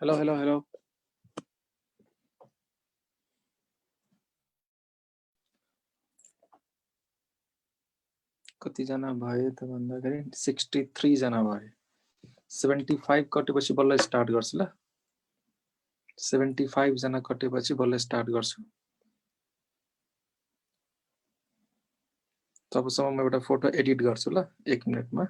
Hello hello hello कतिजना भए त भन्दाखेरि 63 जना भए 75 कटेपछि बल्ल स्टार्ट गर्छु ल 75 जना कटेपछि बल्ल स्टार्ट गर्छु तबसम्म म एउटा फोटो एडिट गर्छु ल 1 मिनेटमा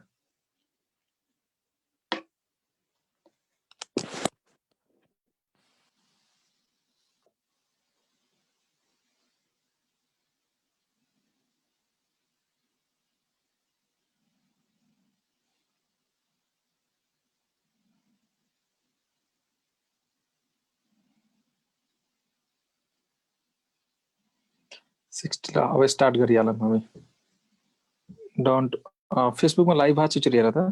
ल अब स्टार्ट गरिहालौँ हामी डोन्ट फेसबुकमा लाइभ भएको छ हेर त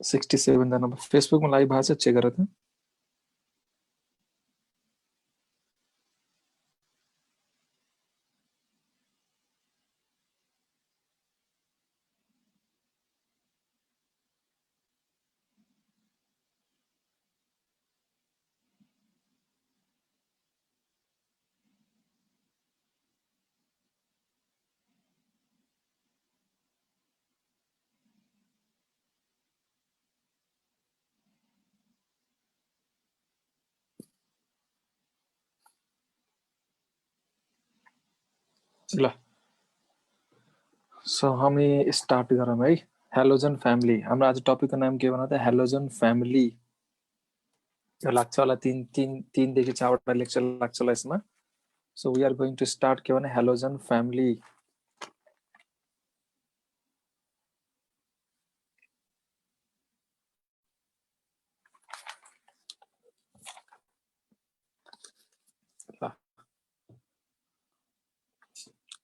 67 जना फेसबुकमा लाइभ भएको छ चेक गर त ल सो हामी स्टार्ट गरौँ है हेलोजन फ्यामिली हाम्रो आज टपिकको नाम के भन त हेलोजन फ्यामिली यो लाग्छ होला 3 देखि 4 वटा लेक्चर लाग्छ होला यसमा so we are going to start के भने halogen family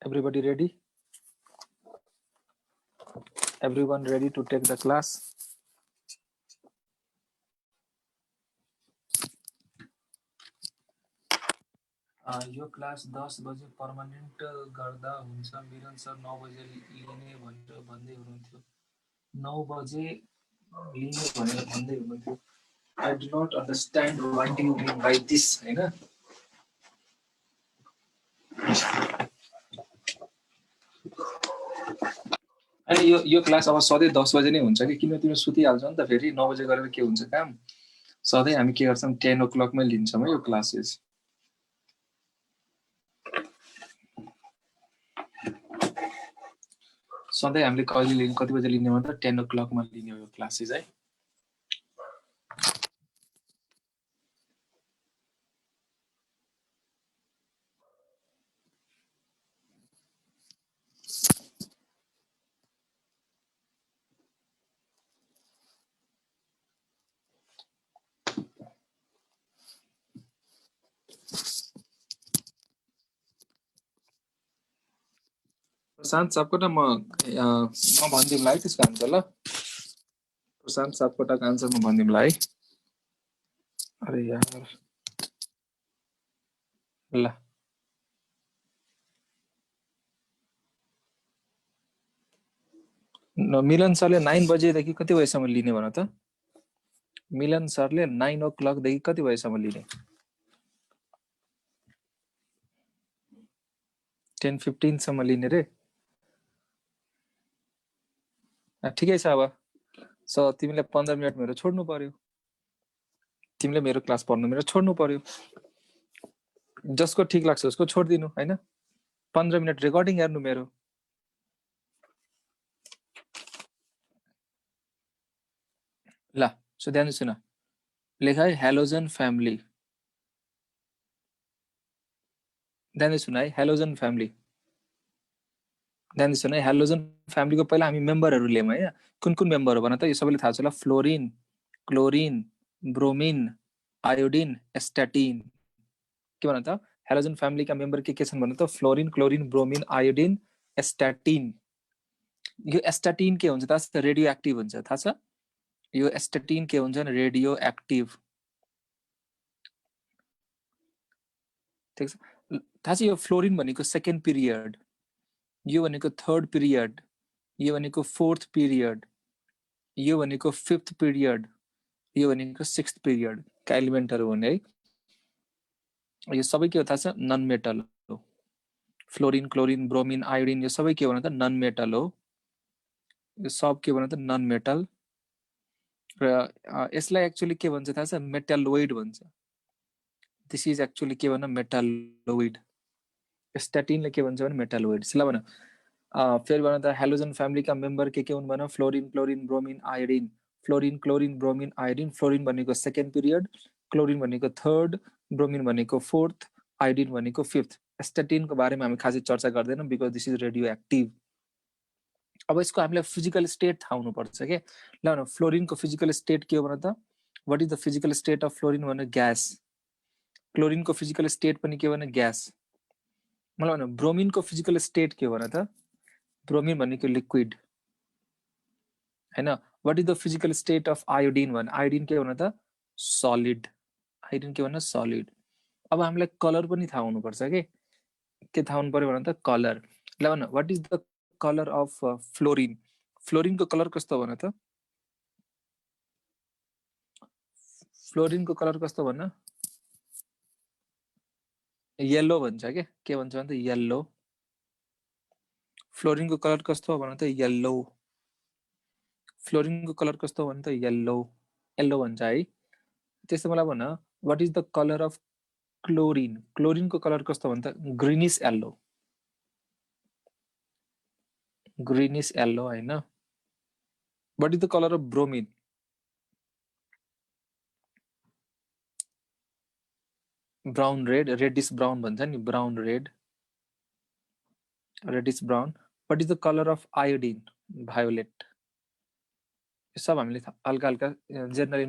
Everybody ready? Everyone ready to take the class? यो क्लास 10 बजे पर्मानेन्ट गर्दा हुन्छ मिरन सर 9 बजे लिने भनेर भन्दै हुनुहुन्थ्यो 9 बजे लिने भनेर भन्दै हुनुहुन्थ्यो I do not understand what do you mean by this हैन अनि यो क्लास अब सधैँ 10 बजे नै हुन्छ कि किन तिमी सुतिहाल्छौ नि त फेरि 9 बजे गरेर के हुन्छ काम सधैँ हामी के गर्छौं 10 o'clock मै लिन्छौं यो क्लासेस सधैँ हामीले कहिले लिने कति बजे लिने भन्दा 10 o'clock मा लिने यो क्लासेस है प्रशान्त सापकोटा म भन्दिमलाई त्यसको आन्सर ल प्रशान्त सापकोटाको आन्सर म भन्दिमलाई अरे यार ल मिलन सरले 9 बजेदेखि कति बजेसम्म लिने भन त मिलन सरले 9 o'clock देखि कति बजेसम्म लिने 10:15 सम्म लिने रे ठिकै छ अब सो तिमीले 15 मिनेट मेरो छोड्नु पर्यो तिमीले मेरो क्लास पढ्नु मेरो छोड्नु पर्यो जसको ठीक लाग्छ उसको छोड्दिनु हैन 15 मिनेट रेकर्डिङ हेर्नु मेरो ल सो ध्यान सुन लेखा है हेलोजन फ्यामिली ध्यान सुन है हेलोजन फ्यामिली ध्यान सुन है हेलोजन फ्यामिलीको पहिला हामी मेम्बरहरु लियौं है कुन कुन मेम्बर हो भन त यो सबैले थाहा छ ल फ्लोरिन क्लोरिन ब्रोमिन आयोडिन एस्टाटिन के भन त हेलोजन फ्यामिलीका मेम्बर के छन् भन त फ्लोरिन क्लोरिन ब्रोमिन आयोडिन एस्टाटिन यो एस्टाटिन के हुन्छ त रेडियो एक्टिभ हुन्छ थाहा छ यो एस्टाटिन के हुन्छ नि रेडियो एक्टिभ ठीक छ थाहा छ यो फ्लोरिन भनेको सेकेन्ड पिरियड यो भनेको थर्ड पिरियड यो भनेको फोर्थ पिरियड यो भनेको फिफ्थ पिरियड यो भनेको 6th पिरियडका एलिमेन्टहरु हुने है। यो सबै के हो थाहा छ? नन मेटल हो। फ्लोरिन, क्लोरिन, ब्रोमिन, आयोडिन यो सबै के हो भने त नन मेटल हो। यो सब के भने त नन मेटल र यसलाई एक्चुअली के भन्छ थाहा छ? मेटालोइड भन्छ। दिस इज एक्चुअली के भन्न मेटालोइड। स्ट्याटिनले के भन्छ भने मेटालोइड। ल भन फेरि भन त हेलोजन फ्यामिलीका मेम्बर के हुन् भन? Fluorine, chlorine, bromine, iodine. Fluorine, chlorine, bromine, iodine. Fluorine भनेको 2nd पिरियड, क्लोरिन भनेको 3rd, ब्रोमिन भनेको 4th, आयोडिन भनेको 5th। स्ट्याटिनको बारेमा हामी खासै चर्चा गर्दैनौँ because this is radio active. अब यसको हामीलाई फिजिकल स्टेट थाहा हुनुपर्छ के। ल भन फ्लोरिनको फिजिकल स्टेट के हो भन त? What is the physical state of fluorine भने ग्यास। क्लोरिनको फिजिकल स्टेट पनि के हो भने ग्यास। मलाई भन ब्रोमिनको फिजिकल स्टेट के हो भन त? ब्रोमिन भनेको लिक्विड हैन। What is the physical state of iodine भन? आयोडिन के हो भन त? सलिड। आयोडिन के भन? सलिड। अब हामीलाई कलर पनि थाहा हुनुपर्छ के थाहा हुनु पर्यो भन त? कलर। ल भन what is the colour of fluorine? फ्लोरिनको कलर कस्तो भन त? फ्लोरिनको कलर कस्तो भन? येलो भन्छ के भन्छ भन त? येलो। फ्लोरिनको कलर कस्तो हो भन त? येलो। फ्लोरिनको कलर कस्तो भन त? येलो। येलो भन्छ है। त्यसै मलाई भन what is the colour of chlorine? क्लोरिनको कलर कस्तो भन त? Greenish yellow. ग्रीनिश येलो हैन। What is the colour of bromine? Brown red, reddish brown भन्छ नि, brown red, reddish brown. What is the colour of iodine? Violet. यो सब हामीले हल्का हल्का जेनरल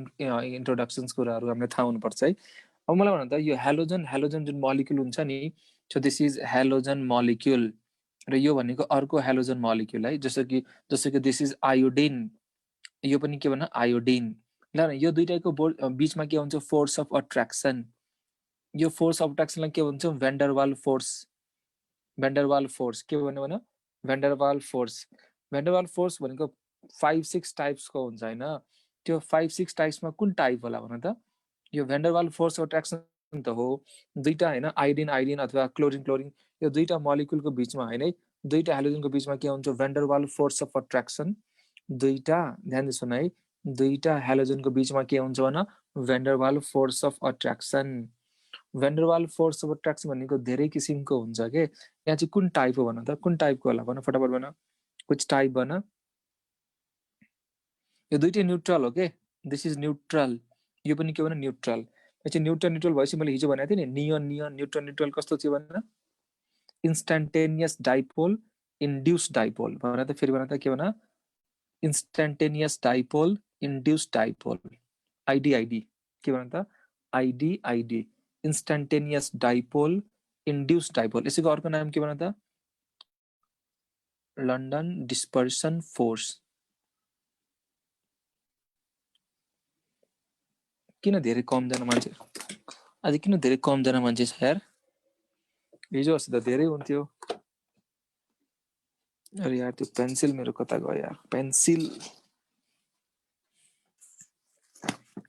इन्ट्रोडक्सन्स कुराहरू हामीले थाहा हुनुपर्छ है। अब मलाई भन त यो हेलोजन जुन मलिक्युल हुन्छ नि, so this is halogen molecule र यो भनेको अर्को हेलोजन मलिक्युल है। जस्तो कि दिस इज आयोडिन, यो पनि के भन? आयोडिन। ल यो दुईटाको बीचमा के हुन्छ? Force of attraction. यो फोर्स अफ अट्र्याक्सनलाई के भन्छ? भ्यान्डरवाल फोर्स। भ्यान्डरवाल फोर्स के भन्यो भन? Van der Waals force. भ्यान्डरवाल फोर्स भनेको 5-6 टाइप्सको हुन्छ हैन। त्यो 5-6 टाइप्समा कुन टाइप होला भन त? यो भ्यान्डरवाल फोर्स अफ अट्र्याक्सन त हो दुईटा हैन, आयोडिन अथवा क्लोरिन यो दुईटा मलिक्युलको बीचमा हैन, दुईटा हेलोजनको बीचमा के हुन्छ? भ्यान्डरवाल फोर्स अफ अट्र्याक्सन। दुईटा ध्यान दिनु है, दुईटा हेलोजनको बीचमा के हुन्छ भन? Van der Waals force of attraction. Van der Waals force of attraction भनेको धेरै किसिमको हुन्छ के। यहाँ चाहिँ कुन टाइप हो भन त? कुन टाइपको होला भन? फटाफट भन। कुछ टाइप भन। यो दुईटै न्यूट्रल हो के। This is neutral. यो पनि के भन? न्यूट्रल। यो चाहिँ न्यूट्रल भएपछि मैले हिजो भनेको थिएँ नि, नियन न्यूट्रल कस्तो थियो भन? Instantaneous dipole, induced dipole. भन त फेरि भन त के भन? Instantaneous dipole, induced dipole. ID के भन त? ID instantaneous dipole, induced dipole. यसैको अर्को नाम के भन त? London dispersion force. किन धेरै कमजना मान्छे आज किन धेरै कमजना मान्छे छ यार? हिजो अस्ति त धेरै हुन्थ्यो। अरे यार त्यो पेन्सिल मेरो कता गयो यार? पेन्सिल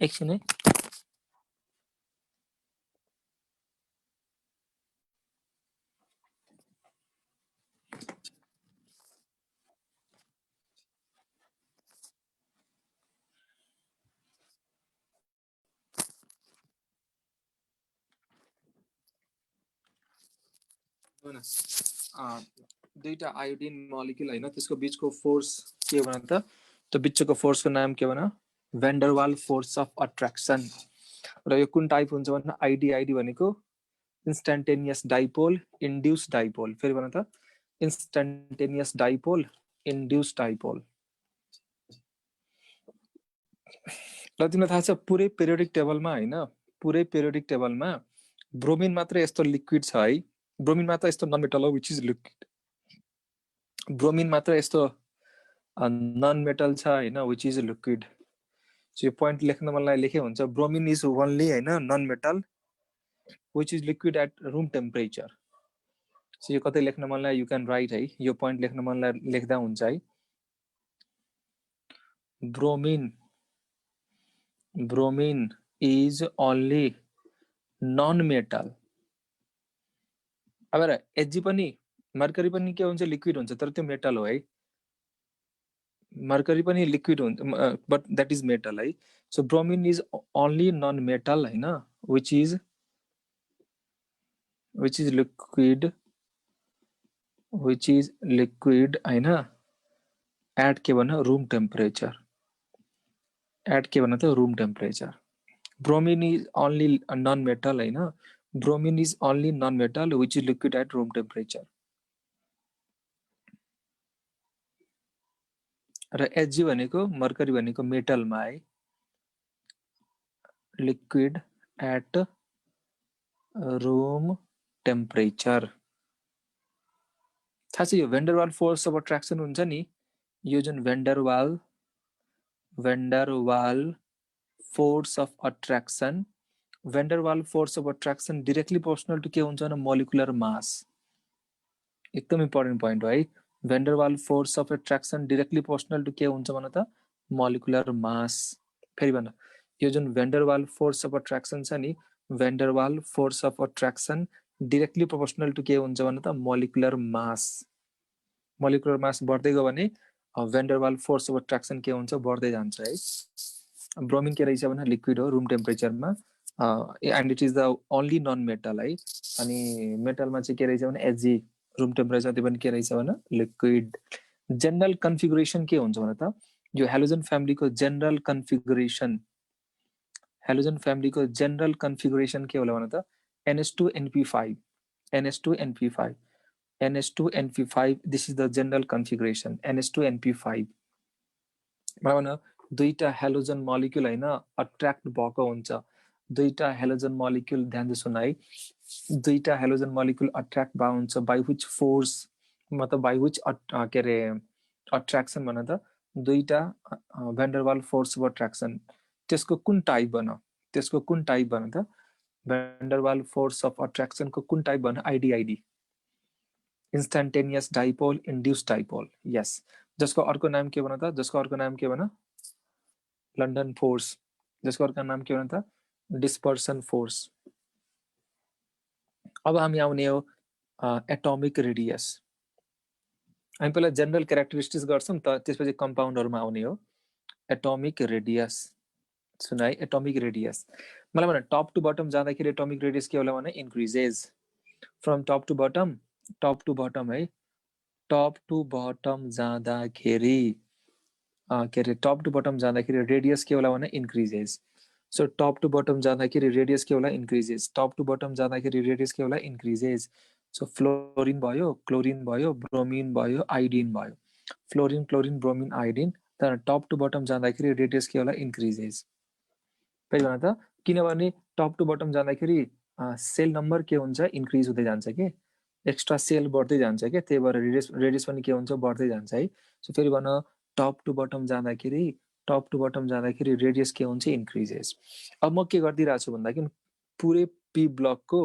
एकछिन है। दुईटा आयोडिन मलिक्युल हैन, त्यसको बीचको फोर्स के भन त? त्यो बीचको फोर्सको नाम के भन? Van der Waals force of attraction. र यो कुन टाइप हुन्छ भन? आइडी भनेको इन्स्ट्यान्टेनियस डाइपोल, इन्ड्युस्ड डाइपोल। फेरि भन त? Instantaneous dipole, induced dipole. र तिमीलाई थाहा छ पुरै पेरियोडिक टेबलमा हैन, पुरै पेरियोडिक टेबलमा ब्रोमिन मात्र यस्तो लिक्विड छ है। ब्रोमिन मात्र यस्तो नन मेटल हो विच इज लिक्विड। ब्रोमिन मात्र यस्तो नन मेटल छ हैन विच इज लिक्विड। सो यो पोइन्ट लेख्न मलाई लेखे हुन्छ। ब्रोमिन इज ओन्ली हैन non metal which is liquid at room temperature. So यो कतै लेख्न मनलाई यु क्यान राइट है। यो पोइन्ट लेख्न मनलाई लेख्दा हुन्छ है। Bromine Bromine is only non-metal. अब हेर Hg पनि मर्करी पनि के हुन्छ लिक्विड हुन्छ तर त्यो मेटल हो है मर्करी पनि लिक्विड हुन्छ बट दैट इज मेटल है so bromine is only non metal हैन which is liquid हैन एट के भन रूम टेम्परेचर एट के भन त room temperature bromine is only non metal हैन bromine is only non metal which is liquid at room temperature र Hg भनेको मर्करी भनेको मेटलमा है लिक्विड एट रूम टेम्परेचर थाहा छ यो भेन्डरवाल फोर्स अफ अट्र्याक्सन हुन्छ नि यो जुन van der Waal force of attraction van der Waal force of attraction directly proportional to के हुन्छ भने मोलिकुलर मास एकदम इम्पोर्टेन्ट पोइन्ट हो है van der Waal force of attraction directly proportional to के हुन्छ भने त मोलिकुलर मास फेरि भन यो जुन भेन्डरवाल फोर्स अफ अट्र्याक्सन छ नि van der Waal force of attraction directly proportional to के हुन्छ भने त मोलिकुलर मास बढ्दै गयो भने भेन्डरवाल फोर्स अफ अट्र्याक्सन के हुन्छ बढ्दै जान्छ है ब्रोमिन के रहेछ भने लिक्विड हो रूम टेम्परेचरमा and it is the only non metal है अनि मेटलमा चाहिँ के रहेछ भने Hg रूम टेम्परेचर त्यो पनि के रहेछ भने लिक्विड जनरल कन्फिगुरेसन के हुन्छ भने त यो हेलोजन फ्यामिलीको जनरल कन्फिगुरेसन के होला भने त NH2NP5 NH2NP5 this is the general configuration NH2NP5 माने दुईटा हेलोजन मोलिक्युल हैन अट्र्याक्ट भएको हुन्छ दुईटा हेलोजन मोलिक्युल ध्यान दिनु सुन है दुईटा हेलोजन मोलिक्युल अट्र्याक्ट भएको हुन्छ बाइ व्हिच फोर्स मतलब बाइ व्हिच के रे अट्र्याक्सन भन त दुईटा भेन्डरवाल फोर्स अफ अट्र्याक्सन त्यसको कुन टाइप भन त भेन्डरवाल फोर्स अफ अट्र्याक्सन को कुन टाइप भन ID instantaneous dipole induced dipole यस जसको अर्को नाम के भन लन्डन फोर्स जसको अर्को नाम के भन त डिस्पर्सन फोर्स अब हामी आउने हो एटोमिक रेडियस हामी पहिला जनरल क्यारेक्टरिस्टिक्स गर्छौं त त्यसपछि कम्पाउन्डहरुमा आउने हो एटोमिक रेडियस सुनाइ एटोमिक रेडियस मलाई भन टप टु बटम जाँदाखेरि एटोमिक रेडियस के होला भने increases from top to bottom है टप टु बटम जाँदाखेरि के रे टप टु बटम जाँदाखेरि रेडियस के होला भने increases so top to bottom जाँदाखेरि रेडियस के होला इन्क्रिजेस टप टु बटम जाँदाखेरि रेडियस के होला इन्क्रिजेस सो फ्लोरिन भयो क्लोरिन भयो ब्रोमिन भयो आयोडिन भयो फ्लोरिन क्लोरिन ब्रोमिन आयोडिन तर टप टु बटम जाँदाखेरि रेडियस के होला इन्क्रिजेस फेरि भन त किनभने टप टु बटम जाँदाखेरि सेल नम्बर के हुन्छ इन्क्रिज हुँदै जान्छ के एक्स्ट्रा सेल बढ्दै जान्छ के त्यही भएर रेडियस पनि के हुन्छ बढ्दै जान्छ है सो फेरि भन टप टु बटम जाँदाखेरि रेडियस के हुन्छ इन्क्रिजेस अब म के गर्दिरहेको छु भन्दाखेरि पुरै पी ब्लकको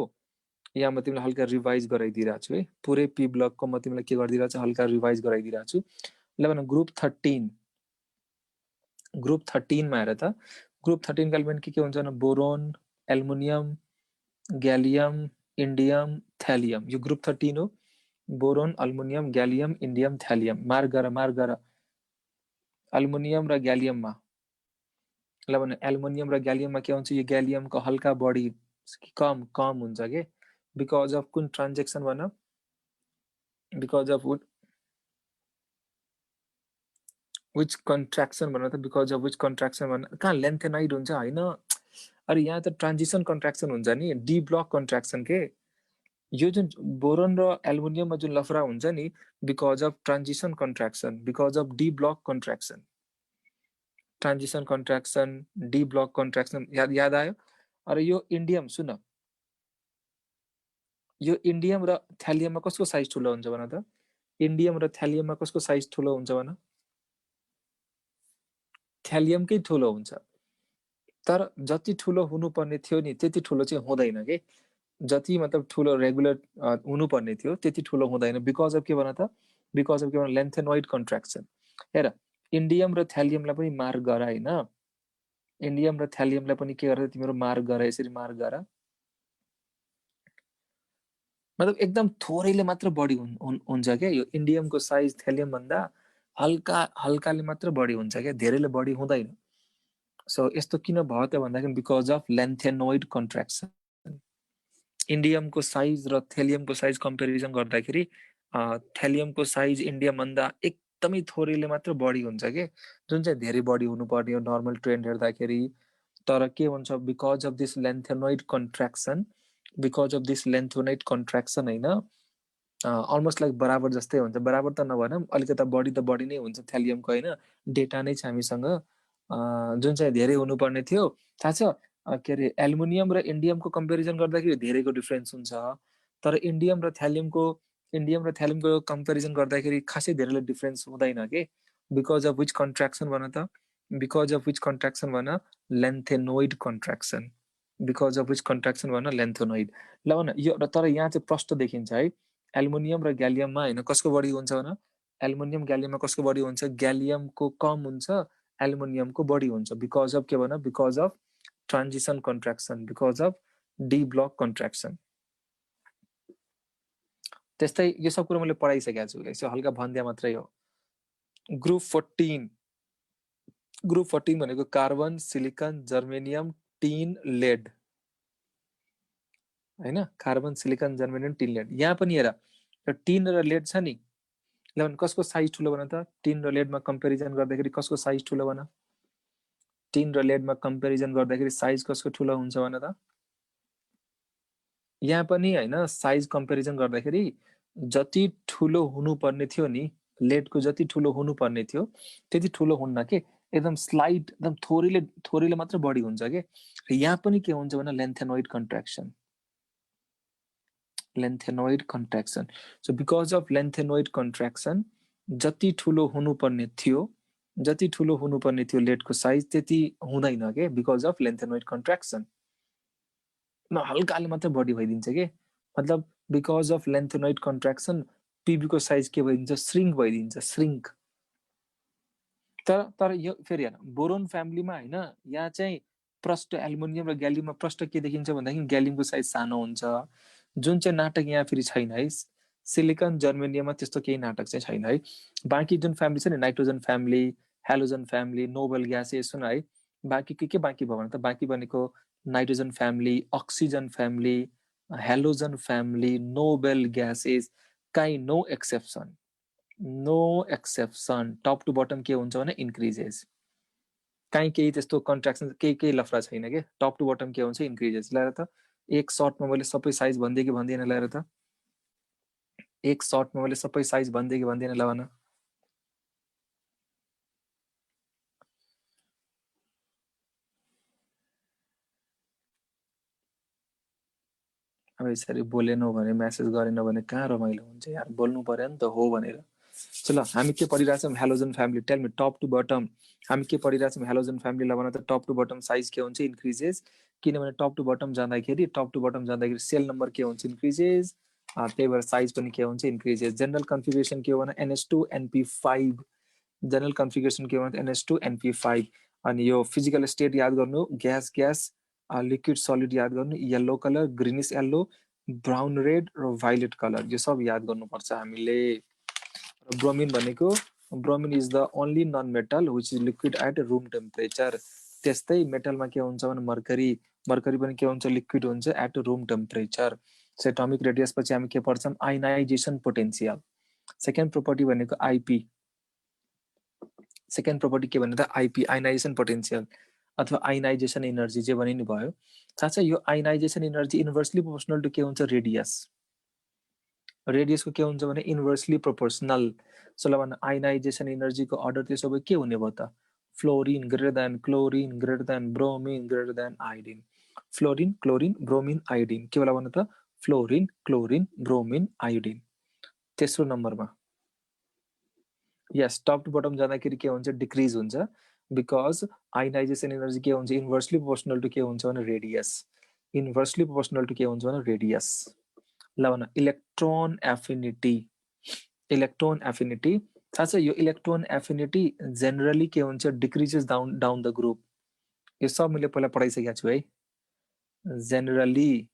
यहाँ म तिमीलाई हल्का रिभाइज गराइदिरहेको छु है पुरै पी ब्लकको म तिमीलाई के गर्दिरहेको छु हल्का रिभाइज गराइदिरहेको छु ल भन ग्रुप 13 मा हेर त ग्रुप 13 का एलिमेन्ट के हुन्छ भने बोरोन एल्युमिनियम ग्यालियम इन्डियम थ्यालियम यो ग्रुप 13 हो बोरोन अल्युमिनियम ग्यालियम इन्डियम थ्यालियम मार्क गर एल्युमिनियम र ग्यालियममा ल भने एल्युमिनियम र ग्यालियममा के हुन्छ यो ग्यालियमको हल्का बढी कम हुन्छ के बिकज अफ कुन ट्रान्जेक्सन भन बिकज अफ which contraction भन त बिकज अफ which contraction भन कहाँ लेन्थेनाइड हुन्छ हैन अरे यहाँ त ट्रान्जिसन कन्ट्र्याक्सन हुन्छ नि डी ब्लक कन्ट्र्याक्सन के यो जुन बोरोन र एल्युमिनियममा जुन लफरा हुन्छ नि because of transition contraction because of D block contraction transition contraction D block contraction याद आयो अरे यो इन्डियम सुन यो इन्डियम र थ्यालियममा कसको साइज ठुलो हुन्छ भन त इन्डियम र थ्यालियममा कसको साइज ठुलो हुन्छ भन थ्यालियमकै ठुलो हुन्छ तर जति ठुलो हुनुपर्ने थियो नि त्यति ठुलो चाहिँ हुँदैन के जति मतलब ठुलो रेगुलर हुनुपर्ने थियो त्यति ठुलो हुँदैन बिकज अफ के भन त बिकज अफ के भन लेन्थेनोइड कन्ट्र्याक्सन हेर इन्डियम र थ्यालियमलाई पनि मार्क गर हैन इन्डियम र थ्यालियमलाई पनि के गरेर तिम्रो मार्क गर, यसरी मार्क गर। मतलब एकदम थोरैले मात्र बढी हुन्छ क्या यो इन्डियमको साइज थ्यालियम भन्दा हल्काले मात्र बढी हुन्छ क्या, धेरैले बढी हुँदैन। सो यस्तो किन भयो त भन्दाखेरि because of lanthanoid contraction. इन्डियमको size र थ्यालियमको साइज कम्पेरिजन गर्दाखेरि थ्यालियमको साइज इन्डियमभन्दा एकदमै थोरैले मात्र बढी हुन्छ के, जुन चाहिँ धेरै बढी हुनुपर्ने हो नर्मल ट्रेन्ड हेर्दाखेरि। तर के हुन्छ बिकज अफ दिस लेन्थेनोइड कन्ट्र्याक्सन, होइन अलमोस्ट लाइक बराबर जस्तै हुन्छ, बराबर त नभनौँ अलिकति बढी नै हुन्छ थ्यालियमको होइन। डेटा नै छ हामीसँग, जुन चाहिँ धेरै हुनुपर्ने थियो। थाहा छ के अरे एल्युमिनियम र इन्डियमको कम्पेरिजन गर्दाखेरि धेरैको डिफ्रेन्स हुन्छ, तर इन्डियम र थ्यालियमको कम्पेरिजन गर्दाखेरि खासै धेरैले डिफ्रेन्स हुँदैन के। बिकज अफ विच कन्ट्र्याक्सन भन त, बिकज अफ विच कन्ट्र्याक्सन भन, lanthanoid contraction. Because of which contraction भन, लेन्थेनोइड। ल भन यो, तर यहाँ चाहिँ प्रष्ट देखिन्छ है, एल्युमिनियम र ग्यालियममा होइन कसको बढी हुन्छ भन, एल्युमिनियम ग्यालियममा कसको बढी हुन्छ, ग्यालियमको कम हुन्छ, एल्युमिनियमको बढी हुन्छ। बिकज अफ के भन, because of transition contraction, because of D block contraction. त्यस्तै यो सब कुरो मैले पढाइसकेको छु, यसो हल्का भन्दिया मात्रै हो। ग्रुप 14 भनेको carbon, silicon, germanium, tin, lead होइन। Carbon, silicon, germanium, tin, lead. यहाँ पनि हेर टिन र लेड छ नि, ल कसको साइज ठुलो भन त, टिन र लेडमा कम्पेरिजन गर्दाखेरि कसको साइज ठुलो भन, टिन र लेडमा कम्पेरिजन गर्दाखेरि साइज कसको ठुलो हुन्छ भन त। यहाँ पनि होइन साइज कम्पेरिजन गर्दाखेरि जति ठुलो हुनुपर्ने थियो नि, लेडको जति ठुलो हुनुपर्ने थियो त्यति ठुलो हुन्न के, एकदम स्लाइड, एकदम थोरैले मात्र बढी हुन्छ के। यहाँ पनि के हुन्छ भने lanthanoid contraction, lanthanoid contraction. So because of lanthanoid contraction जति ठुलो हुनुपर्ने थियो लेडको साइज त्यति हुँदैन के, बिकज अफ लेन्थेनोइड कन्ट्र्याक्सन। हल्काले मात्र बढी भइदिन्छ के, मतलब बिकज अफ लेन्थेनोइड कन्ट्र्याक्सन पिबीको साइज के भइदिन्छ, श्रिङ्क भइदिन्छ, श्रिङ्क। तर यो फेरि हेर बोरोन फ्यामिलीमा होइन, यहाँ चाहिँ प्रष्ट एल्युमिनियम र ग्यालियममा प्रष्ट के देखिन्छ भन्दाखेरि ग्यालियमको साइज सानो हुन्छ, जुन चाहिँ नाटक यहाँ फेरि छैन है। सिलिकन, जर्मेनियममा त्यस्तो केही नाटक चाहिँ छैन है। बाँकी जुन फ्यामिली छ नि, nitrogen family, halogen family, noble gases सुन है, बाँकी के बाँकी भयो भने त, बाँकी भनेको nitrogen family, oxygen family, halogen family, noble gases, काहीँ no exception, top to bottom के हुन्छ भने इन्क्रिजेस। काहीँ केही त्यस्तो कन्ट्र्याक्सन केही लफडा छैन के, टप टु बटम के हुन्छ, इन्क्रिजेस। ल्याएर त एक सर्टमा मैले सबै साइज भनिदिएँ कि भन्दिनँ, ल्याएर त एक सर्टमा मैले सबै साइज भनिदिएँ कि भन्दिनँ, ल भन। अब यसरी बोलेनौ भने, म्यासेज गरेनौ भने कहाँ रमाइलो हुन्छ यार, बोल्नु पर्यो नि त हो भनेर। चलो हामी के पढिरहेछौँ, halogen family. Tell me top to bottom हामी के पढिरहेछौँ, हेलोजन फ्यामिली। ल भन त टप टु बटम साइज के हुन्छ, इन्क्रिजेस। किनभने टप टु बटम जाँदाखेरि सेल नम्बर के हुन्छ, इन्क्रिजेस, त्यही भएर साइज पनि के हुन्छ, इन्क्रिजेस। जेनरल कन्फिगरेसन के हो भने NH2 NP5, जेनरल कन्फिगरेसन के हो भने NH2 NP5। अनि यो फिजिकल स्टेट याद गर्नु, ग्यास लिक्विड सलिड याद गर्नु, yellow colour, greenish yellow, brown red र भाइलेट कलर, यो सब याद गर्नुपर्छ हामीले। ब्रोमिन भनेको, bromine is the only non metal which is liquid at room temperature. त्यस्तै मेटलमा के हुन्छ भने मर्करी पनि के हुन्छ, लिक्विड हुन्छ at room temperature. Atomic radius पछि हामी के पढ्छौँ, आइनाइजेसन पोटेन्सियल। सेकेन्ड प्रोपर्टी भनेको आइपी, सेकेन्ड प्रोपर्टी के भन्ने त आइपी, आइनाइजेसन पोटेन्सियल अथवा आइनाइजेसन एनर्जी, जे भने नि भयो। थाहा छ यो आइनाइजेसन एनर्जी इन्भर्सली प्रोपोर्सनल टु के हुन्छ, रेडियस। रेडियसको के हुन्छ भने इन्भर्सली प्रोपोर्सनल। सो ल भन आइनाइजेसन एनर्जीको अर्डर त्यसो भए के हुने भयो त, fluorine greater than chlorine greater than bromine greater than iodine. Fluorine, chlorine, bromine, iodine के बेला भन्नु त, फ्लोरिन, क्लोरिन, ब्रोमिन, आयोडिन। तेस्रो नम्बरमा यस, टप टु बटम जाँदाखेरि के हुन्छ, डिक्रिज हुन्छ, बिकज आइनाइजेसन एनर्जी के हुन्छ, इन्भर्सली प्रोपोर्सनल टु के हुन्छ भने रेडियस, इन्भर्सली प्रोपोर्सनल टु के हुन्छ भने रेडियस। ल भन इलेक्ट्रोन एफिनिटी, इलेक्ट्रोन एफिनिटी। थाहा छ यो इलेक्ट्रोन एफिनिटी जेनरली के हुन्छ, डिक्रिजेस डाउन द ग्रुप, यो सब मैले पहिला पढाइसकेको छु है। Generally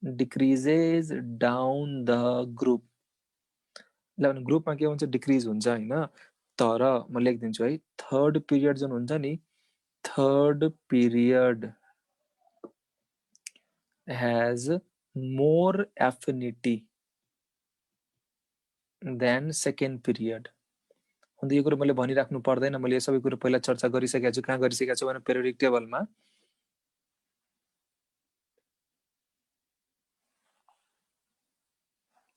decreases down the group. ल ग्रुपमा के हुन्छ, डिक्रिज हुन्छ हैन, तर म लेखिदिन्छु है, थर्ड पिरियड जुन हुन्छ नि, third period has more affinity than second period। अन्त यो कुरो मैले भनिराख्नु पर्दैन, मैले यो सबै कुरो पहिला चर्चा गरिसकेको छु। कहाँ गरिसकेको छु भने पेरियोडिक टेबलमा।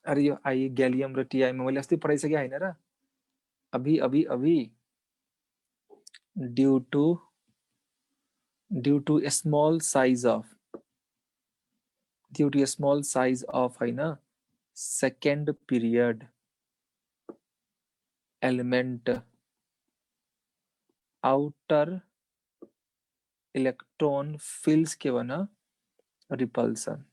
अरे यो आई ग्यालियम र टीआईमा मैले अस्ति पढाइसके हैन र, अभी due to small size of हैन second period element outer electron fills के भन रिपल्सन।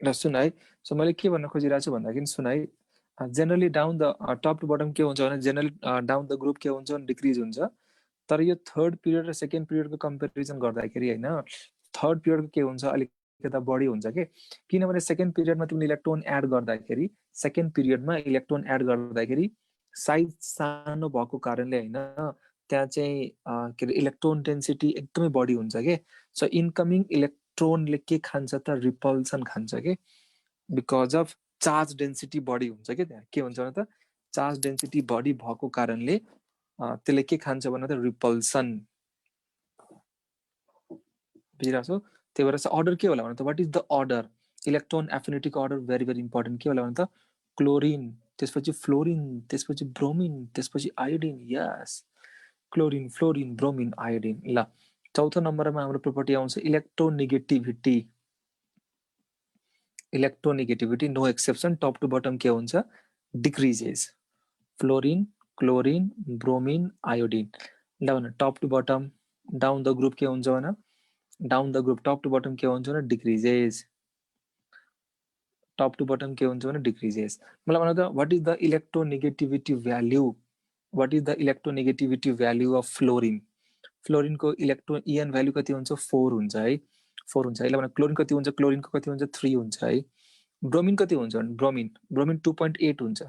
ल सुन है, सो मैले के भन्न खोजिरहेको छु भन्दाखेरि सुन है, generally down the top to bottom के हुन्छ भने जेनरली डाउन द ग्रुप के हुन्छ भने डिक्रिज हुन्छ। तर यो थर्ड पिरियड र सेकेन्ड पिरियडको कम्पेरिजन गर्दाखेरि हैन, थर्ड पिरियडको के हुन्छ अलिकति बढी हुन्छ के, किनभने सेकेन्ड पिरियडमा तिमीले इलेक्ट्रोन एड गर्दाखेरि, सेकेन्ड पिरियडमा इलेक्ट्रोन एड गर्दाखेरि साइज सानो भएको कारणले हैन, त्यहाँ चाहिँ के अरे इलेक्ट्रोन डेन्सिटी एकदमै बढी हुन्छ के। सो इनकमिङ इलेक्ट्रोनले के खान्छ त, रिपल्सन खान्छ के, बिकज अफ चार्ज डेन्सिटी बढी हुन्छ के। त्यहाँ के हुन्छ भने त चार्ज डेन्सिटी बढी भएको कारणले त्यसले के खान्छ भने त रिपल्सन। बुझिरहेको छौ? त्यही भएर चाहिँ अर्डर के होला भने त, what is the order, electron एफिनिटीको अर्डर भेरी भेरी इम्पोर्टेन्ट। के होला भने त क्लोरिन, त्यसपछि फ्लोरिन, त्यसपछि ब्रोमिन, त्यसपछि iodine. Yes, chlorine, fluorine, bromine, iodine. ल चौथो नम्बरमा हाम्रो प्रोपर्टी आउँछ electronegativity. Electronegativity no exception, top to bottom के हुन्छ, decreases. Fluorine, chlorine, bromine, iodine. ल भन top to bottom down the group के हुन्छ भने, down the group top to bottom के हुन्छ भने डिक्रिजेस। टप टु बटम के हुन्छ भने डिक्रिजेस। मलाई भन त what is the electronegativity value, what is the electronegativity value of fluorine. फ्लोरिनको इलेक्ट्रोन इएन भ्याल्यू कति हुन्छ, 4 हुन्छ है, 4 हुन्छ है। ल भन क्लोरिन कति हुन्छ, क्लोरिनको कति हुन्छ, 3 हुन्छ है। ब्रोमिन कति हुन्छ भने ब्रोमिन 2.8 हुन्छ,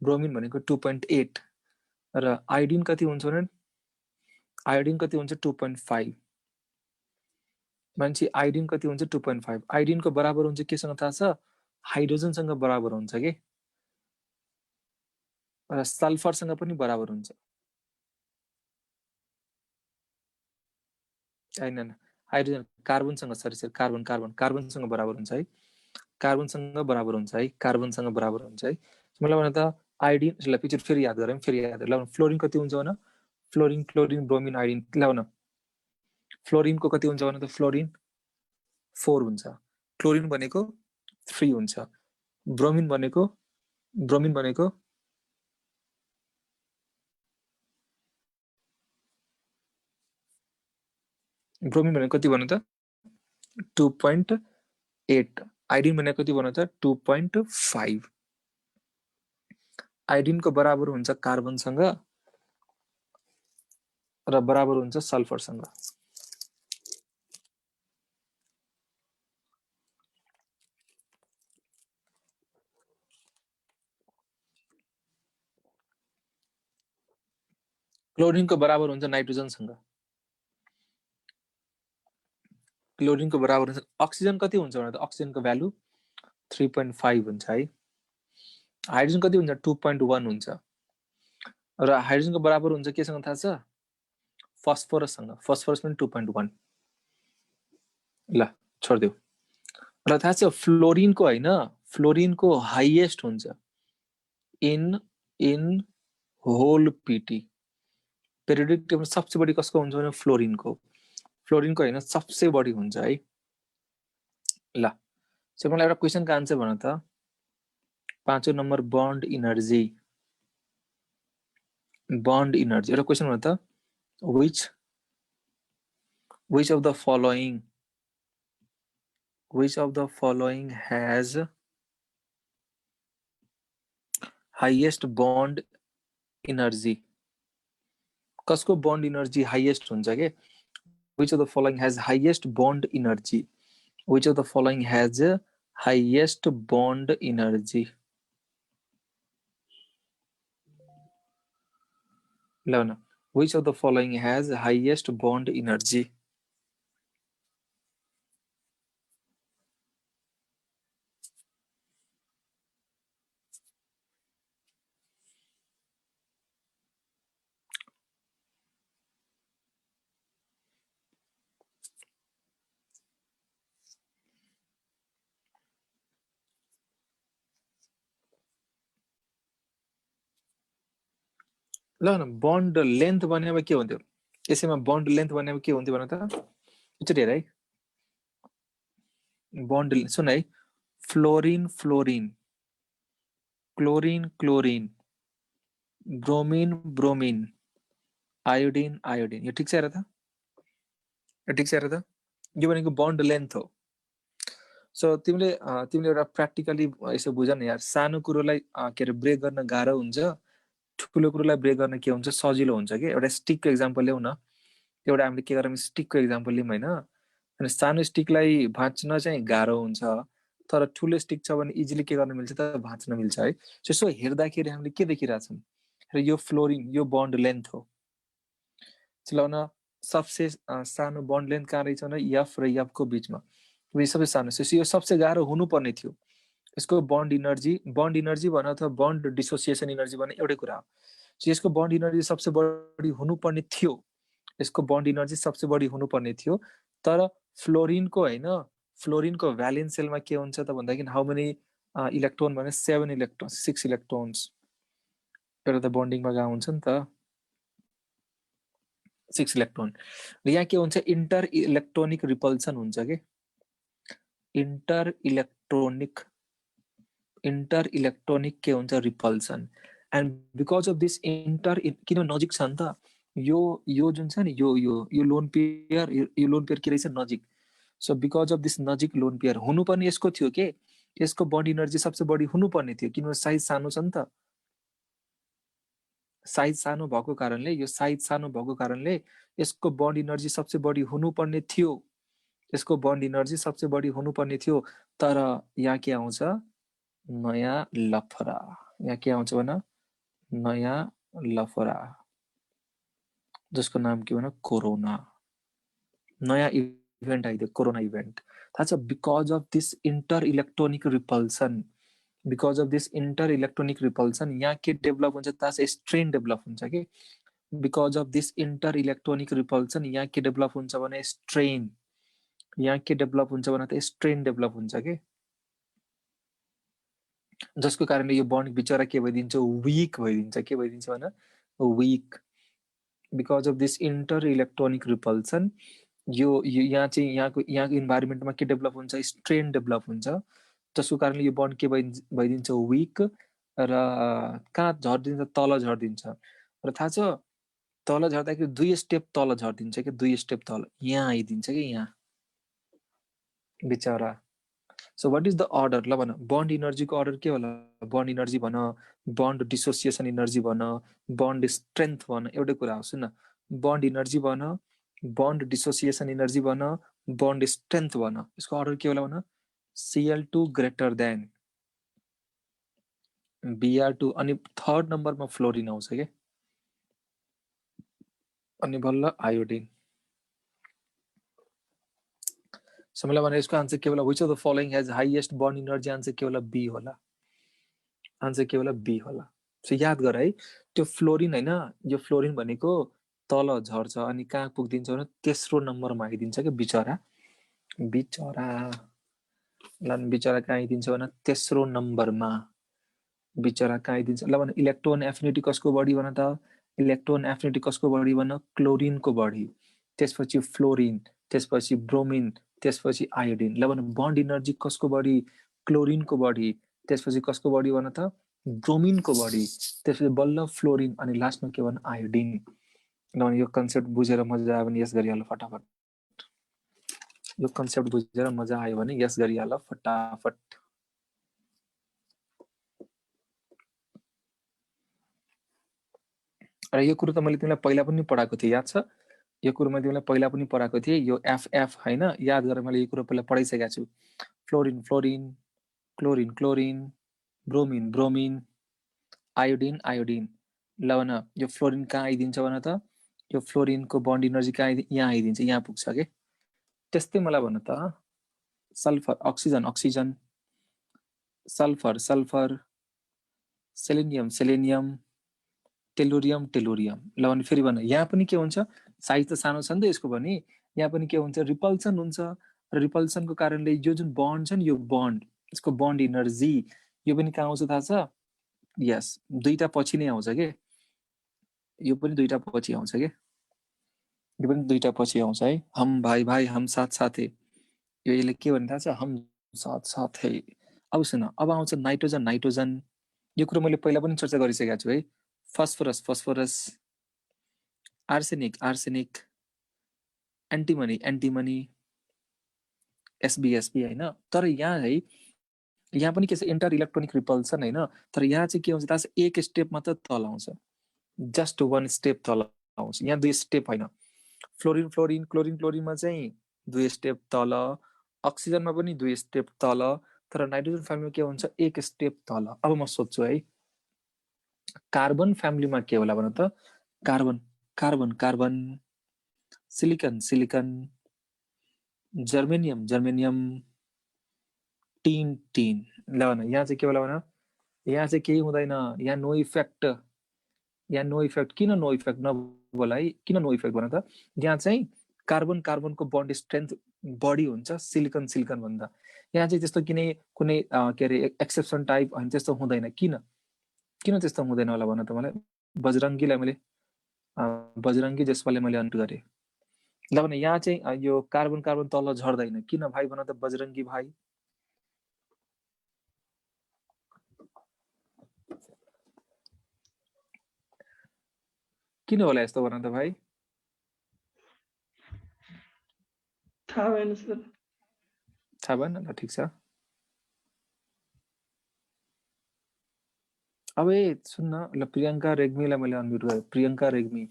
ब्रोमिन भनेको 2.8। र आयोडिन कति हुन्छ भने, आयोडिन कति हुन्छ 2.5। मान्छे आयोडिन कति हुन्छ 2.5। आयोडिनको बराबर हुन्छ केसँग थाहा छ, हाइड्रोजनसँग बराबर हुन्छ के, र सल्फरसँग पनि बराबर हुन्छ। हैन हाइड्रोजन कार्बनसँग, सरी कार्बनसँग बराबर हुन्छ है, कार्बनसँग बराबर हुन्छ है, कार्बनसँग बराबर हुन्छ है। मलाई भन त आयोडिन, ल पिछे फेरि याद गरौँ, फेरि याद गरौँ। ल फ्लोरिन कति हुन्छ भने, फ्लोरिन, क्लोरिन, ब्रोमिन, आयोडिन। ल भन फ्लोरिनको कति हुन्छ भने त फ्लोरिन 4 हुन्छ, क्लोरिन भनेको 3 हुन्छ, ब्रोमिन भनेको कति भन्नु त 2.8। आयोडिन भनेको कति भन्नु त 2.5। आयोडिनको बराबर हुन्छ कार्बनसँग र बराबर हुन्छ सल्फरसँग। क्लोरिनको बराबर हुन्छ नाइट्रोजनसँग, क्लोरिनको बराबर हुन्छ। अक्सिजन कति हुन्छ भने त अक्सिजनको भ्यालु 3.5 हुन्छ है। हाइड्रोजन कति हुन्छ 2.1 हुन्छ, र हाइड्रोजनको बराबर हुन्छ केसँग थाहा छ, फस्फोरससँग, फस्फोरस पनि 2.1। ल छोड्देऊ। र थाहा छ फ्लोरिनको हैन, फ्लोरिनको हाईएस्ट हुन्छ in whole PT. Periodic table सबसे बढी कसको हुन्छ भने फ्लोरिनको हैन सबसे बढी हुन्छ है। ल सो मलाई एउटा क्वेशनको आन्सर भन त, 5औं नम्बर बन्ड इनर्जी। एउटा क्वेशन भन त, which of the following has highest bond energy कसको बन्ड इनर्जी हाईएस्ट हुन्छ के which of the following has highest bond energy which of the following has highest bond energy ल which of the following has highest bond energy ल bond length भनेको के हुन्थ्यो यसैमा bond length भनेको के हुन्थ्यो भन त एकचोटि हेर है बन्ड सुन है fluorine fluorine chlorine chlorine bromine bromine iodine iodine यो ठिक छ हेर त यो ठिक छ हेर त यो भनेको बन्ड लेन्थ हो सो तिमीले एउटा प्र्याक्टिकली यसो बुझ न यार सानो कुरोलाई के अरे ब्रेक गर्न गाह्रो हुन्छ ठुलो कुरोलाई ब्रेक गर्न के हुन्छ सजिलो हुन्छ कि एउटा स्टिकको एक्जाम्पल ल्याउ न एउटा हामीले के गरौँ स्टिकको एक्जाम्पल लिउँ होइन अनि सानो स्टिकलाई भाँच्न चाहिँ गाह्रो हुन्छ तर ठुलो स्टिक छ भने इजिली के गर्न मिल्छ त भाँच्न मिल्छ है यसो हेर्दाखेरि हामीले के देखिरहेछौँ र यो फ्लोरिन यो बन्ड लेन्थ हो चलाउन सबसे सानो बन्ड लेन्थ कहाँ रहेछ भने एफ र एफ को बिचमा सबसे सानो यो सबसे गाह्रो हुनुपर्ने थियो यसको बन्ड इनर्जी भन अथवा बन्ड डिसोसिएसन इनर्जी भने एउटै कुरा हो यसको बन्ड इनर्जी सबसे बढी हुनुपर्ने थियो यसको बन्ड इनर्जी सबसे बढी हुनुपर्ने थियो तर फ्लोरिनको हैन फ्लोरिनको भ्यालेन्स सेलमा के हुन्छ त भन्दाखेरि हाउ मेनी इलेक्ट्रोन भने 7 इलेक्ट्रोन 6 इलेक्ट्रोन्स एउटा त बन्डिङमा गएको हुन्छ नि त 6 इलेक्ट्रोन र यहाँ के हुन्छ इन्टर इलेक्ट्रोनिक रिपल्सन हुन्छ के इन्टर इलेक्ट्रोनिक के हुन्छ repulsion and because of this inter किन नजिक छ नि त यो जुन छ नि यो लोन पेयर के रहेछ नजिक सो बिकज अफ दिस नजिक लोन पेयर हुनुपर्ने यसको थियो के यसको बन्ड इनर्जी सबसे बढी हुनुपर्ने थियो किनभने साइज सानो छ नि त साइज सानो भएको कारणले यो साइज सानो भएको कारणले यसको बन्ड इनर्जी सबसे बढी हुनुपर्ने थियो यसको बन्ड इनर्जी सबसे बढी हुनुपर्ने थियो तर यहाँ के आउँछ नयाँ लफरा यहाँ के आउँछ भन नयाँ लफरा जसको नाम के भन कोरोना नयाँ इभेन्ट आइदियो कोरोना इभेन्ट थाहा छ because of this inter electronic repulsion because of this inter electronic repulsion यहाँ के डेभलप हुन्छ थाहा छ स्ट्रेन डेभलप हुन्छ कि because of this inter electronic repulsion यहाँ के डेभलप हुन्छ भने स्ट्रेन यहाँ के डेभलप हुन्छ भने त स्ट्रेन डेभलप हुन्छ कि जसको कारणले यो बन्ड बिचरा के भइदिन्छ विक भइदिन्छ के भइदिन्छ भन weak because of this inter electronic repulsion यो यहाँ चाहिँ यहाँको इन्भाइरोमेन्टमा के डेभलप हुन्छ स्ट्रेन डेभलप हुन्छ जसको कारणले यो बन्ड के भइदिन्छ विक र कहाँ झर्दिन्छ तल झर्दिन्छ र थाहा छ तल झर्दाखेरि 2 स्टेप तल झर्दिन्छ कि 2 स्टेप तल यहाँ आइदिन्छ कि यहाँ बिचरा so what is the order ल भन बन्ड इनर्जीको अर्डर के होला बन्ड इनर्जी भन बन्ड डिसोसिएसन इनर्जी भन बन्ड स्ट्रेन्थ भन एउटै कुरा हो सुन बन्ड इनर्जी भन बन्ड डिसोसिएसन इनर्जी भन बन्ड स्ट्रेन्थ भन यसको अर्डर के होला भन Cl2 ग्रेटर देन Br2 अनि थर्ड नम्बरमा फ्लोरिन आउँछ के अनि बल्ल आयोडिन सो मलाई भने यसको आन्सर के होला which of the following has highest bond energy answer के होला बी होला आन्सर के होला बी होला सो याद गर है त्यो फ्लोरिन हैन यो फ्लोरिन भनेको तल झर्छ अनि कहाँ पुग्दिन्छ भने तेस्रो नम्बरमा आइदिन्छ के बिचरा लन बिचरा कहाँ आइदिन्छ भने तेस्रो नम्बरमा बिचरा कहाँ आइदिन्छ ल भने इलेक्ट्रोन एफिनिटी कसको बढी भन त इलेक्ट्रोन एफिनिटी कसको बढी भन क्लोरिनको बढी त्यसपछि फ्लोरिन त्यसपछि ब्रोमिन त्यसपछि आयोडिन ल भन बन्ड इनर्जी कसको बढी क्लोरिनको बढी त्यसपछि कसको बढी भन त ब्रोमिनको बढी त्यसपछि बल्ल फ्लोरिन अनि लास्टमा के भन आयोडिन ल यो कन्सेप्ट बुझेर मजा आयो भने यस गरिहाल फटाफट यो कन्सेप्ट बुझेर मजा आयो भने यस गरिहाल फटाफट र यो कुरो त मैले तिमीलाई पहिला पनि पढाएको थिएँ, याद छ? यो कुरो मैले तिमीलाई पहिला पनि पढाएको थिएँ, यो एफ हैन, याद गरेर मैले यो कुरो पहिला पढाइसकेको छु। Fluorine fluorine, chlorine chlorine, bromine bromine, iodine iodine. ल भन यो फ्लोरिन कहाँ आइदिन्छ भन त? यो फ्लोरिनको बन्ड इनर्जी कहाँ यहाँ आइदिन्छ, यहाँ पुग्छ के। त्यस्तै मलाई भन त sulphur oxygen oxygen, sulphur sulphur, selenium selenium, tellurium tellurium. ल भने फेरि भन यहाँ पनि के हुन्छ, साइज त सानो छ नि त यसको पनि, यहाँ पनि के हुन्छ, रिपल्सन हुन्छ। र रिपल्सनको कारणले यो जुन बन्ड छ नि, यो बन्ड, यसको बन्ड इनर्जी यो पनि कहाँ आउँछ थाहा छ? यस, दुईटा पछि नै आउँछ के, यो पनि दुईटा पछि आउँछ के, यो पनि दुईटा पछि आउँछ है। हम भाइ भाइ हम साथ साथै, यो यसले के भन्ने थाहा छ? हम साथ साथै। अब सुन, अब आउँछ नाइट्रोजन नाइट्रोजन। यो कुरो मैले पहिला पनि चर्चा गरिसकेको छु है। Phosphorus phosphorus, arsenic arsenic, antimony antimony, SB SB हैन। तर यहाँ है, यहाँ पनि के छ, इन्टर इलेक्ट्रोनिक रिपल्सन हैन। तर यहाँ चाहिँ के हुन्छ थाहा छ? एक स्टेप मात्र तल आउँछ, जस्ट वान स्टेप तल आउँछ, यहाँ दुई स्टेप हैन। फ्लोरिन फ्लोरिन क्लोरिन क्लोरिनमा चाहिँ दुई स्टेप तल, अक्सिजनमा पनि दुई स्टेप तल, तर नाइट्रोजन फ्यामिलीमा के हुन्छ? एक स्टेप तल। अब म सोध्छु है, कार्बन फ्यामिलीमा के होला भन त? Carbon carbon carbon, silicon silicon, germanium germanium, tin tin. ल भन यहाँ चाहिँ के होला भन? यहाँ चाहिँ केही हुँदैन, यहाँ नो इफेक्ट। यहाँ नो इफेक्ट। किन नो इफेक्ट नबोला है? किन नो इफेक्ट भन त? यहाँ चाहिँ कार्बन कार्बनको बन्ड स्ट्रेन्थ बढी हुन्छ सिलिकन सिलिकन भन्दा। यहाँ चाहिँ त्यस्तो कुनै के अरे एक्सेप्सन टाइप अनि त्यस्तो हुँदैन। किन किन त्यस्तो हुँदैन होला भन त मलाई? बजरङ्गीलाई मैले बजरङ्गी जसपाले मैले अन्ट गरेँ। ल भने यहाँ चाहिँ यो कार्बन कार्बन तल झर्दैन। किन भाइ भन त बजरङ्गी भाइ? किन होला यस्तो भन त भाइ? थाहा भएन सर। थाहा भएन? ल ठिक छ। अब सुन्न, ल प्रियङ्का रेग्मीलाई मैले अनम्युट गरेँ। प्रियङ्का रेग्मी,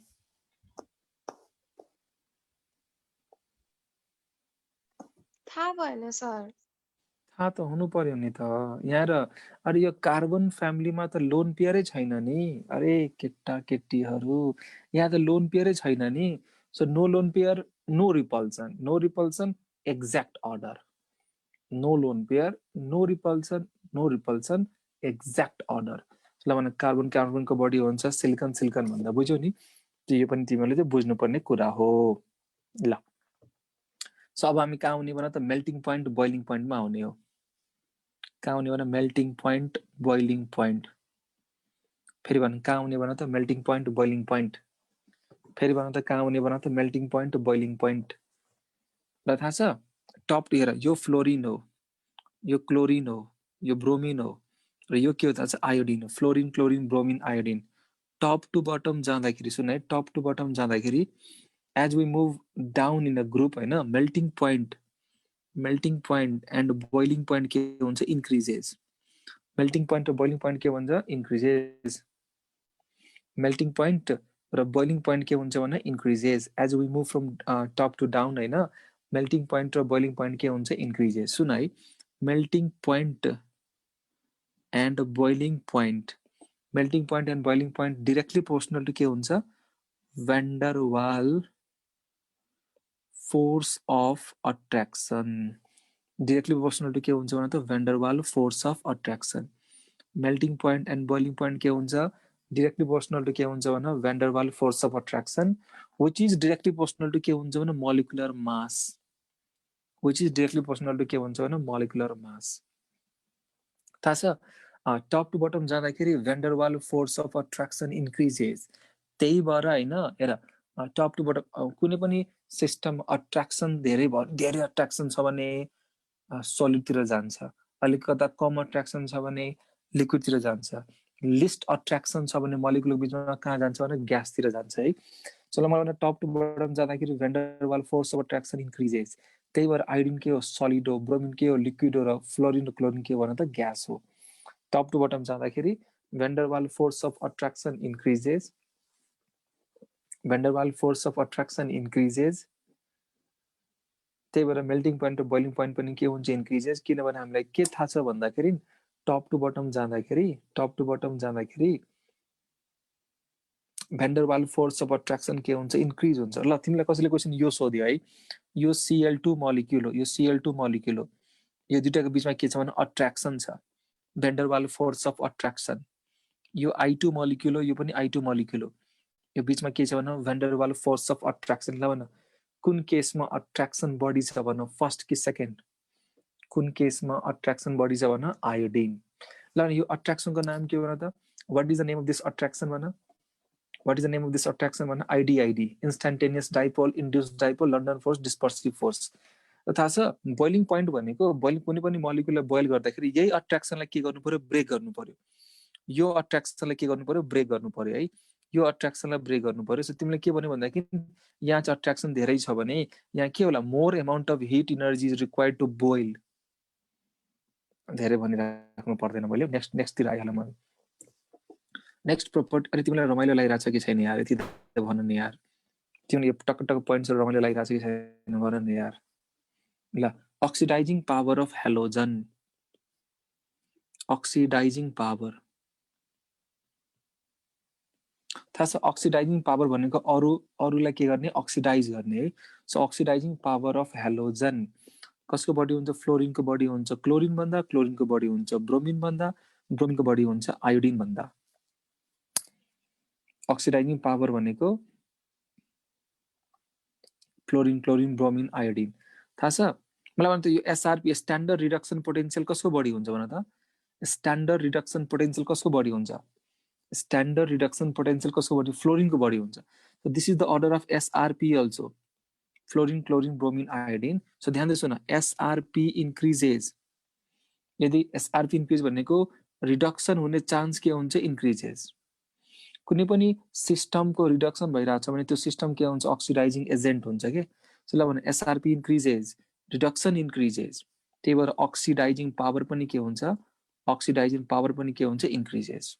थाहा भएन सर। थाहा त हुनु पर्यो नि त यहाँ। र अरे यो कार्बन फ्यामिलीमा त लोन पेयरै छैन नि। अरे केटा केटीहरू, यहाँ त लोन पेयरै छैन नि। So no lone pair, no repulsion, no repulsion, exact order. No lone pair, no repulsion, no repulsion, exact order. ल भने कार्बन कार्बनको बढी हुन्छ सिलिकन सिलिकन भन्दा, बुझ्यौ नि? यो पनि तिमीहरूले चाहिँ बुझ्नुपर्ने कुरा हो। ल सो अब हामी कहाँ आउने भन त? मेल्टिङ पोइन्ट बोइलिङ पोइन्टमा आउने हो। कहाँ आउने भन? Melting point boiling point. फेरि भन कहाँ आउने भन त? Melting point boiling point. फेरि भन त कहाँ आउने भन त? Melting point boiling point. ल थाहा छ? टप टु हेर, यो फ्लोरिन हो, यो क्लोरिन हो, यो ब्रोमिन हो, र यो के हो थाहा छ? आयोडिन हो। Fluorine chlorine bromine iodine. Top to bottom जाँदाखेरि सुन है, टप टु बटम जाँदाखेरि as we move down in a group हैन, melting point and boiling point के हुन्छ? इन्क्रिजेस। मेल्टिङ पोइन्ट र बोइलिङ पोइन्ट के भन्छ? इन्क्रिजेस। मेल्टिङ पोइन्ट र बोइलिङ पोइन्ट के हुन्छ भने increases. As we move from top to down हैन, मेल्टिङ पोइन्ट र बोइलिङ पोइन्ट के हुन्छ? इन्क्रिजेस। सुन है, melting point and boiling point, melting point and boiling point directly proportional to के हुन्छ? Van der Waal force of attraction. Directly proportional to के हुन्छ भने त? Van der Waal force of attraction. Melting point and boiling point के हुन्छ? Directly proportional to के हुन्छ भने? Van der Waal force of attraction, which is directly proportional to के हुन्छ भने? Molecular mass. Which is directly proportional to के हुन्छ भने? Molecular mass. थाहा छ? टप टु बटम जाँदाखेरि van der Waal force of attraction increases. त्यही भएर होइन, हेर टप टु बटम कुनै पनि सिस्टम अट्र्याक्सन धेरै भयो, धेरै अट्र्याक्सन छ भने सलिडतिर जान्छ, अलिकता कम अट्र्याक्सन छ भने लिक्विडतिर जान्छ, लिस्ट अट्र्याक्सन छ भने मोलिकुलर बिचमा कहाँ जान्छ भने ग्यासतिर जान्छ है। चलो मलाई टप टु बटम जाँदाखेरि van der Waal force of attraction increases. त्यही भएर आयोडिन के हो? सलिड हो, ब्रोमिन के हो? लिक्विड हो, र फ्लोरिन र क्लोरिन के हो भने त? ग्यास हो। टप टु बटम जाँदाखेरि van der Waal force of attraction increases van der Waals force of attraction increases, त्यही भएर मेल्टिङ पोइन्ट र बोइलिङ पोइन्ट पनि के हुन्छ इन्क्रिजेस, किनभने हामीलाई के थाहा छ भन्दाखेरि टप टु बटम जाँदाखेरि van der Waals force of attraction के हुन्छ इन्क्रिज हुन्छ। ल तिमीलाई कसैले क्वेसन यो सोध्यो है, यो Cl2 मोलिक्युल हो, यो दुईटाको बीचमा के छ भने अट्र्याक्सन छ, van der Waals force of attraction। यो I2 मोलिक्युल हो, यो पनि I2 मोलिक्युल हो, यो बीचमा के छ भने van der Waals force of attraction। ल भन कुन केसमा अट्र्याक्सन बढी छ भन, फर्स्ट कि सेकेन्ड? कुन केसमा अट्र्याक्सन बढी छ भन? आयोडिन। ल यो अट्र्याक्सनको नाम के हो भन त? What is the name of this attraction भन? What is the name of this attraction भन? ID, instantaneous dipole, induced dipole, London force, dispersive force. थाहा छ बोइलिङ पोइन्ट भनेको कुनै पनि मोलिक्युललाई बोइल गर्दाखेरि यही अट्र्याक्सनलाई के गर्नु पर्यो? ब्रेक गर्नु पर्यो। यो अट्र्याक्सनलाई के गर्नु पर्यो? ब्रेक गर्नु पर्यो है, यो अट्र्याक्सनलाई ब्रेक गर्नु पर्यो। सो तिमीले के भन्यो भन्दाखेरि यहाँ चाहिँ अट्र्याक्सन धेरै छ भने यहाँ के होला? More amount of heat energy is required to boil. धेरै भनिराख्नु पर्दैन मैले, नेक्स्टतिर आइहाल्यो म। Next property. अरे तिमीलाई रमाइलो लागिरहेछ कि छैन यार? यति त भन नि यार, तिमीले यो टक पोइन्ट्सहरु रमाइलो लागिरहेछ कि छैन भन नि यार। ल oxidising power of halogen, oxidising power थाहा छ? अक्सिडाइजिङ पावर भनेको अरूलाई के गर्ने? अक्सिडाइज गर्ने है। So oxidising power of halogen कसको बढी हुन्छ? फ्लोरिनको बढी हुन्छ। क्लोरिन भन्दा क्लोरिनको बढी हुन्छ। ब्रोमिन भन्दा ब्रोमिनको बढी हुन्छ आयोडिन भन्दा। अक्सिडाइजिङ पावर भनेको फ्लोरिन, क्लोरिन, ब्रोमिन, आयोडिन। थाहा छ? मलाई भन त यो एसआरपी स्ट्यान्डर्ड रिडक्सन पोटेन्शियल कसको बढी हुन्छ भन त? स्ट्यान्डर्ड रिडक्सन पोटेन्शियल कसको बढी हुन्छ? स्ट्यान्डर्ड रिडक्सन पोटेन्शियल कसको बढी? फ्लोरिनको बढी हुन्छ। So this is the order of SRP also, fluorine, chlorine, bromine, iodine. So ध्यान दिनुहोस् न, एसआरपी इन्क्रिजेज। यदि एसआरपी इन्क्रिज भनेको रिडक्सन हुने चान्स के हुन्छ? इन्क्रिजेज। कुनै पनि सिस्टमको रिडक्सन भइरहेछ भने त्यो सिस्टम के हुन्छ? अक्सिडाइजिङ एजेन्ट हुन्छ के। सो ल भने एसआरपी इन्क्रिजेज, रिडक्सन इन्क्रिजेज, त्यही भएर अक्सिडाइजिङ पावर पनि के हुन्छ? अक्सिडाइजिङ पावर पनि के हुन्छ? इन्क्रिजेज।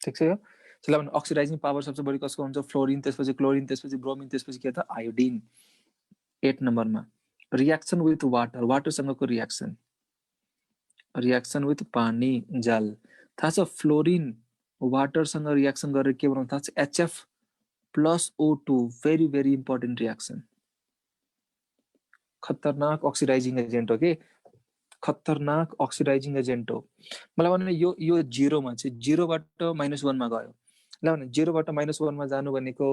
ठिक छ यो? सो ल भने अक्सिडाइजिङ पावर सबसे बढी कसको हुन्छ? फ्लोरिन, त्यसपछि क्लोरिन, त्यसपछि ब्रोमिन, त्यसपछि के त? आयोडिन। 8 नम्बरमा रिएक्सन विथ वाटर, वाटरसँगको रिएक्सन, रिएक्सन विथ पानी, जल। थाहा छ? फ्लोरिन वाटरसँग रिएक्सन गरेर के बनाउँछ? थाहा छ? HF plus O2, very very important reaction. खतरनाक अक्सिडाइजिङ एजेन्ट हो के, खतरनाक अक्सिडाइजिङ एजेन्ट हो। मलाई भन्नु यो 0 मा चाहिँ 0 बाट -1 मा गयो। ल भने 0 बाट -1 मा जानु भनेको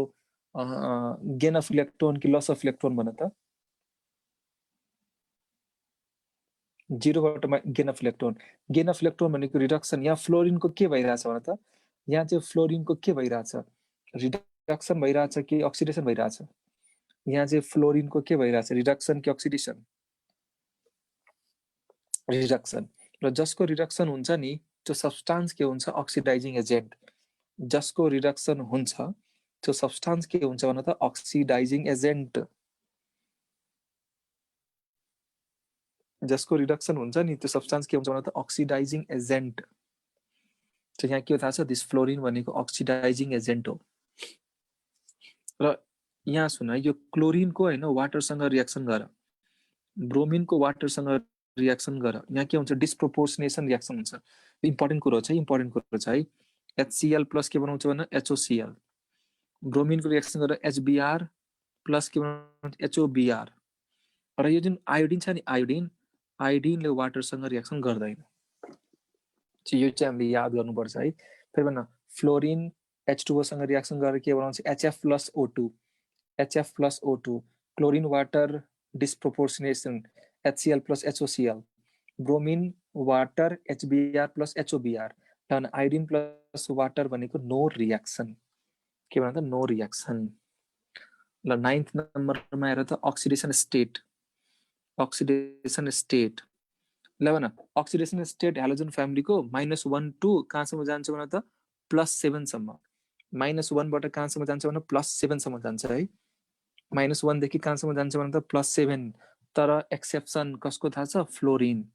गेन अफ इलेक्ट्रोन कि लस अफ इलेक्ट्रोन भन त? 0 बाट gain of electron. Gain of electron भनेको रिडक्सन। यहाँ फ्लोरिनको के भइरहेछ भन त? यहाँ चाहिँ फ्लोरिनको के भइरहेछ? रिडक्सन भइरहेछ कि अक्सिडेसन भइरहेछ? यहाँ चाहिँ फ्लोरिनको के भइरहेछ? रिडक्सन कि अक्सिडेसन? रिडक्सन। र जसको रिडक्सन हुन्छ नि त्यो सब्स्टान्स के हुन्छ? Oxidising agent. जसको रिडक्सन हुन्छ त्यो सब्स्टान्स के हुन्छ भन त? Oxidising agent. जसको रिडक्सन हुन्छ नि त्यो सब्स्टान्स के हुन्छ भन त? Oxidising agent. तो यहाँ के थाहा छ? दिस फ्लोरिन भनेको अक्सिडाइजिङ एजेन्ट हो। र यहाँ सुन, यो क्लोरिनको हैन वाटरसँग रिएक्सन गर, ब्रोमिनको वाटरसँग रिएक्सन गर, यहाँ के हुन्छ? डिस्प्रोपोर्सनेसन रिएक्सन हुन्छ। इम्पोर्टेन्ट कुरो छ, इम्पोर्टेन्ट कुरो छ है। HCl प्लस के बनाउँछ भने HOCl, ब्रोमिनको रिएक्सन गरेर HBr प्लस के बनाउँछ? HOBr। र यो जुन आयोडिन छ नि, आयोडिनले वाटरसँग रिएक्सन गर्दैन। यो चाहिँ हामीले याद गर्नुपर्छ है। फेरि भन्न, फ्लोरिन H2O सँग रिएक्सन गरेर के बनाउँछ? HF plus O2, HF plus O2। Chlorine water disproportionation HCl plus HOCl, bromine water HBr plus HOBr। अनि आयोडिन प्लस वाटर भनेको नो रिएक्सन। के भन्छ? No reaction. ल 9th नम्बरमा हेर त, अक्सिडेसन स्टेट, अक्सिडेसन स्टेट। ल भन, अक्सिडेसन स्टेट हेलोजन फ्यामिलीको -1 टु कहाँसम्म जान्छ भन त? +7 सम्म। -1 बाट कहाँसम्म जान्छ भन? +7 सम्म जान्छ है। -1 देखि कहाँसम्म जान्छ भन त? +7। तर एक्सेप्सन कसको थाहा छ? फ्लोरिन।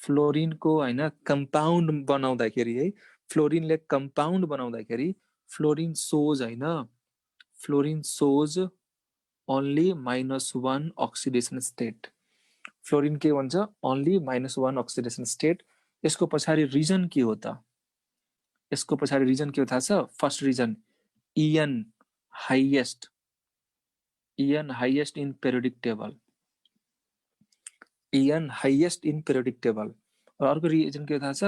फ्लोरिनको हैन कम्पाउन्ड बनाउँदाखेरि है फ्लोरिनले कम्पाउन्ड बनाउँदाखेरि फ्लोरिन सोज हैन फ्लोरिन सोज ओन्ली -1 अक्सिडेसन स्टेट फ्लोरिन के भन्छ ओन्ली -1 अक्सिडेसन स्टेट यसको पछाडी रिजन के हो त यसको पछाडी रिजन के हो थाहा छ first reason EN highest in periodic table EN highest in periodic table र अर्को रिजन के हो थाहा छ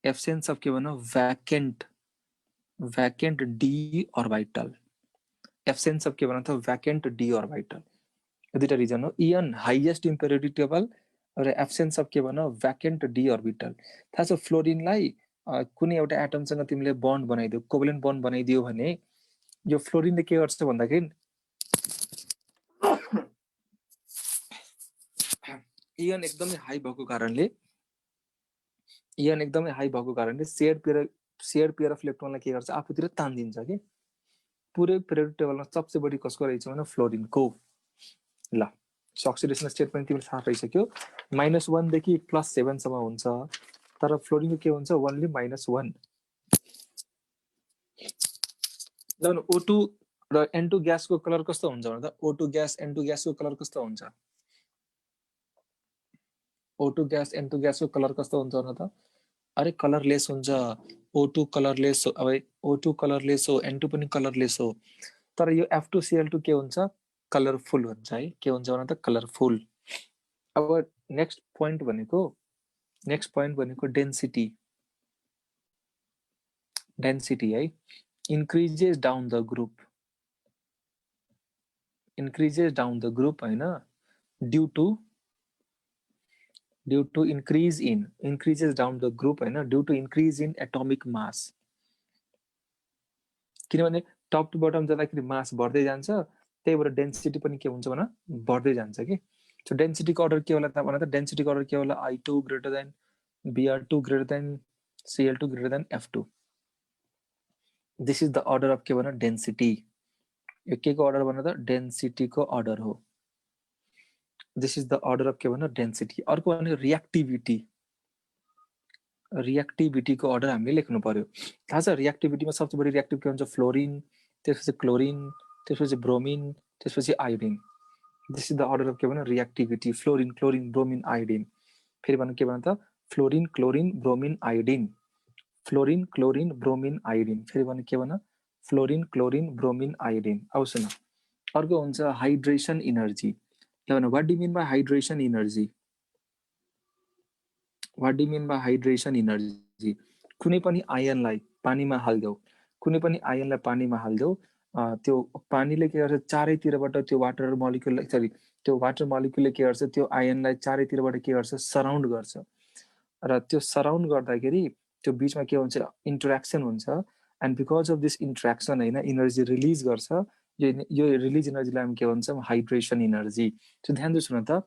एब्सेन्स अफ के भनौँ vacant D orbital absence of के भनौँ त भ्याकेन्ट डी अर्बिटल यो दुईटा रिजन हो en highest in periodic table र एब्सेन्स अफ के भनौँ भ्याकेन्ट डी अर्बिटल थाहा छ फ्लोरिनलाई कुनै एउटा एटमसँग तिमीले बन्ड बनाइदियो कोभलेन्ट बन्ड बनाइदियो भने यो फ्लोरिनले के गर्छ भन्दाखेरि इएन एकदमै हाई भएको कारणले शेयर्ड पेयर अफ इलेक्ट्रोनलाई के गर्छ आफूतिर तान्दिन्छ के पुरै पेरियोडिक टेबलमा सबसे बढी कसको रहेछ भने फ्लोरिनको ल अक्सिडेसन स्टेट पनि तिमीले थाहा पाइसक्यो -1 देखि +7 सम्म हुन्छ तर फ्लोरिनको के हुन्छ ओन्ली -1 जब O2 र N2 ग्यासको कलर कस्तो हुन्छ भने त O2 ग्यास N2 ग्यासको कलर कस्तो हुन्छ O2 ग्यास N2 ग्यासको कलर कस्तो हुन्छ भने त अरे कलरलेस हुन्छ O2 कलरलेस हो अब O2 कलरलेस हो N2 पनि कलरलेस हो तर यो F2Cl2 के हुन्छ कलरफुल हुन्छ है के हुन्छ भने त कलरफुल अब नेक्स्ट पोइन्ट भनेको डेन्सिटी है increases down the group हैन due to increases down the group हैन due to increase in atomic mass किनभने टप टु बटम जाँदाखेरि मास बढ्दै जान्छ त्यही भएर डेन्सिटी पनि के हुन्छ भने बढ्दै जान्छ के सो डेन्सिटीको अर्डर के होला त भने त डेन्सिटीको अर्डर के होला I2 greater than Br2 greater than Cl2 greater than F2 this is the order of के भन डेन्सिटी यो के को अर्डर भन त डेन्सिटी को अर्डर हो this is the order of के भन डेन्सिटी अर्को भने रिएक्टिभिटी को अर्डर हामीले लेख्नु पर्यो थाहा छ रिएक्टिभिटीमा सबसे बढी रिएक्टिभ के हुन्छ फ्लोरिन त्यसपछि क्लोरिन त्यसपछि ब्रोमिन त्यसपछि iodine this is the order of के भन reactivity fluorine chlorine bromine iodine फेरि भन के भन त fluorine chlorine bromine iodine fluorine chlorine bromine iodine फेरि भने के भन फ्लोरिन क्लोरिन ब्रोमिन आयोडिन अब सुन अर्को हुन्छ हाइड्रेसन इनर्जी के भन what do mean by hydration energy कुनै पनि आयनलाई पानीमा हाल्देऊ त्यो पानीले के गर्छ चारैतिरबाट त्यो वाटर मलिक्युलले के गर्छ त्यो आयनलाई चारैतिरबाट के गर्छ सराउन्ड गर्छ र त्यो सराउन्ड गर्दाखेरि त्यो बीचमा के हुन्छ इन्टरेक्सन हुन्छ and because of this interaction हैन एनर्जी रिलीज गर्छ यो रिलीज एनर्जीलाई हामी के भन्छौँ हाइड्रेसन एनर्जी सो ध्यान दिनु सुन त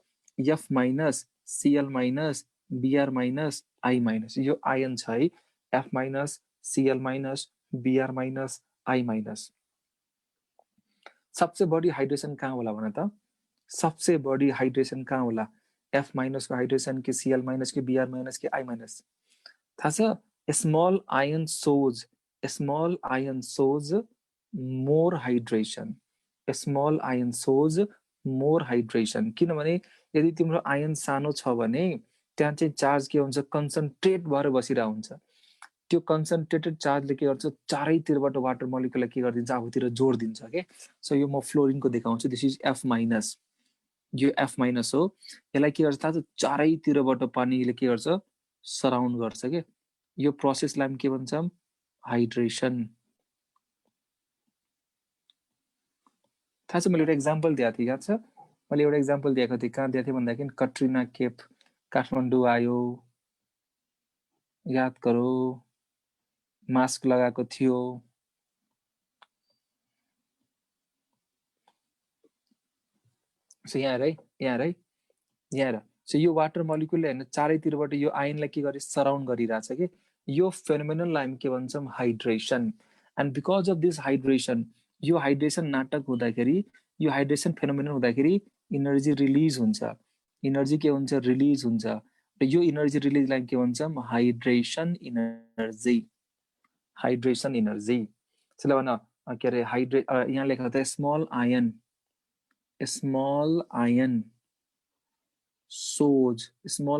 F minus Cl minus Br minus I minus यो आयन छ है F minus Cl minus Br minus I minus सबसे बढी हाइड्रेसन कहाँ होला भन त सबसे बढी हाइड्रेसन कहाँ होला F माइनस को हाइड्रेसन के Cl माइनस के Br माइनस के I माइनस थाहा छ small ion shows more hydration किनभने यदि तिम्रो आयन सानो छ भने त्यहाँ चाहिँ चार्ज के हुन्छ कन्सन्ट्रेट भएर बसिरहेको हुन्छ त्यो कन्सन्ट्रेटेड चार्जले के गर्छ चारैतिरबाट वाटर मलिक्युललाई के गरिदिन्छ आफूतिर जोड्दिन्छ के सो यो म फ्लोरिनको देखाउँछु दिस इज F माइनस यो F माइनस हो यसलाई के गर्छ थाहा छ चारैतिरबाट पानीले के गर्छ सराउन्ड गर्छ के यो प्रोसेसलाई हामी के भन्छौँ हाइड्रेसन थाहा छ मैले एउटा एक्जाम्पल दिएको थिएँ याद छ मैले एउटा एक्जाम्पल दिएको थिएँ कहाँ दिएको थिएँ भन्दाखेरि कट्रिना कैफ काठमाडौँ आयो याद गरो मास्क लगाएको थियो सो यहाँ हेर सो यो वाटर मलिक्युलले हैन चारैतिरबाट यो आयनलाई के गरे सराउन्ड गरिरहेछ के यो फेनोमेननलाई हामी के भन्छौँ hydration and because of this hydration यो हाइड्रेसन नाटक हुँदाखेरि यो हाइड्रेसन फेनोमेनन हुँदाखेरि एनर्जी रिलीज हुन्छ इनर्जी के हुन्छ रिलिज हुन्छ र यो इनर्जी रिलिजलाई के भन्छौँ हाइड्रेसन इनर्जी त्यसले भन के अरे यहाँ लेखेको छ small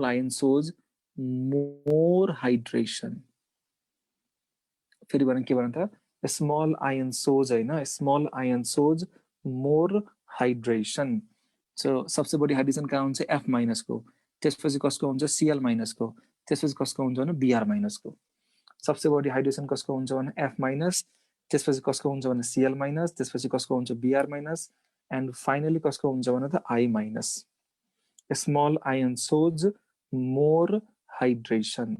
ion shows more hydration फेरि भन के भन त स्मल आयन सोज हैन small ion shows more hydration so सबसे बढी हाइड्रेसन कहाँ हुन्छ F माइनस को त्यसपछि कसको हुन्छ Cl माइनस को त्यसपछि कसको हुन्छ भने Br माइनस को सबसे बढी हाइड्रेसन कसको हुन्छ भने F माइनस त्यसपछि कसको हुन्छ भने Cl माइनस त्यसपछि कसको हुन्छ Br माइनस एन्ड फाइनली कसको हुन्छ भने त I minus small ion shows more hydration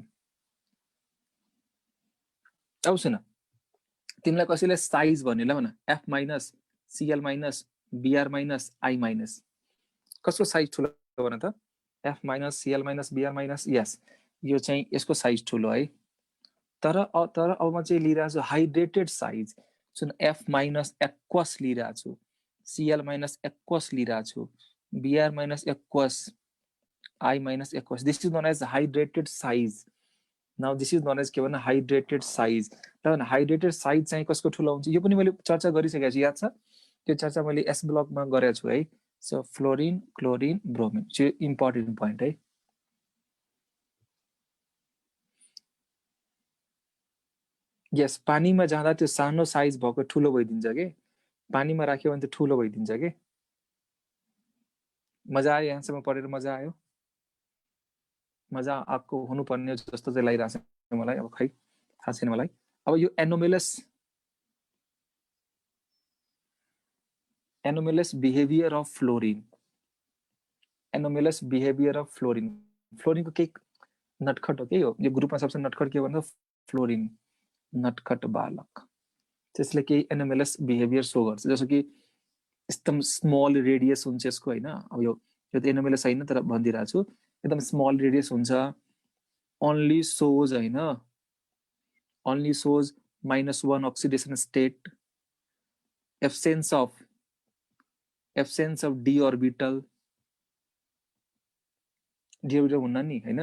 अब सुन तिमीलाई कसैले साइज भनेला भन F minus Cl minus Br minus I minus कसको साइज ठुलो भन त F minus Cl minus Br minus यस यो चाहिँ यसको साइज ठुलो है तर अब म चाहिँ लिइरहेको छु हाइड्रेटेड साइज जुन F माइनस एक्वस लिइरहेको छु Cl माइनस एक्वस लिइरहेको छु Br minus aqueous I minus aqueous this is known as hydrated size now this is known as के भन्न हाइड्रेटेड साइज र हाइड्रेटेड साइज चाहिँ कसको ठुलो हुन्छ यो पनि मैले चर्चा गरिसकेको छु याद छ त्यो चर्चा मैले एस ब्लकमा गरेको छु है सो फ्लोरिन क्लोरिन ब्रोमिन यो इम्पोर्टेन्ट पोइन्ट है यस पानीमा जाँदा त्यो सानो साइज भएको ठुलो भइदिन्छ के पानीमा राख्यो भने त ठुलो भइदिन्छ के मजा आयो यहाँसम्म पढेर मजा आयो मजा आएको हुनुपर्ने जस्तो चाहिँ लागिरहेको छ मलाई अब खै थाहा छैन मलाई अब यो एनोमेलस बिहेभियर अफ फ्लोरिन फ्लोरिनको के नटखट हो के हो यो ग्रुपमा सबसे नटखट के भन्दा फ्लोरिन नटखट बालक त्यसले केही एनोमेलस बिहेभियर सो गर्छ जस्तो कि एकदम स्मल रेडियस हुन्छ यसको हैन अब यो त एनोमेलस हैन तर भनिदिरहेको छु एकदम स्मल रेडियस हुन्छ ओन्ली सोज हैन only shows -1 oxidation state absence of D orbital हुन्न नि हैन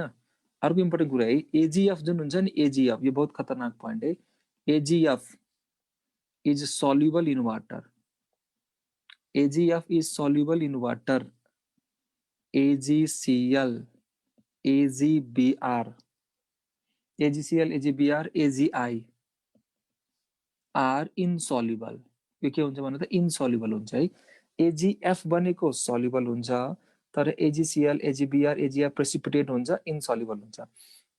अर्को इम्पोर्टेन्ट कुरा है एजीएफ जुन हुन्छ नि एजीएफ यो बहुत खतरनाक पोइन्ट है AGF is soluble in water AgF is soluble in water AgCl AgBr AgI are insoluble यो के हुन्छ भने त इन्सोल्युबल हुन्छ है AgF बनेको सोल्युबल हुन्छ तर AgCl AgBr AgF प्रेसिपिटेट हुन्छ इन्सोल्युबल हुन्छ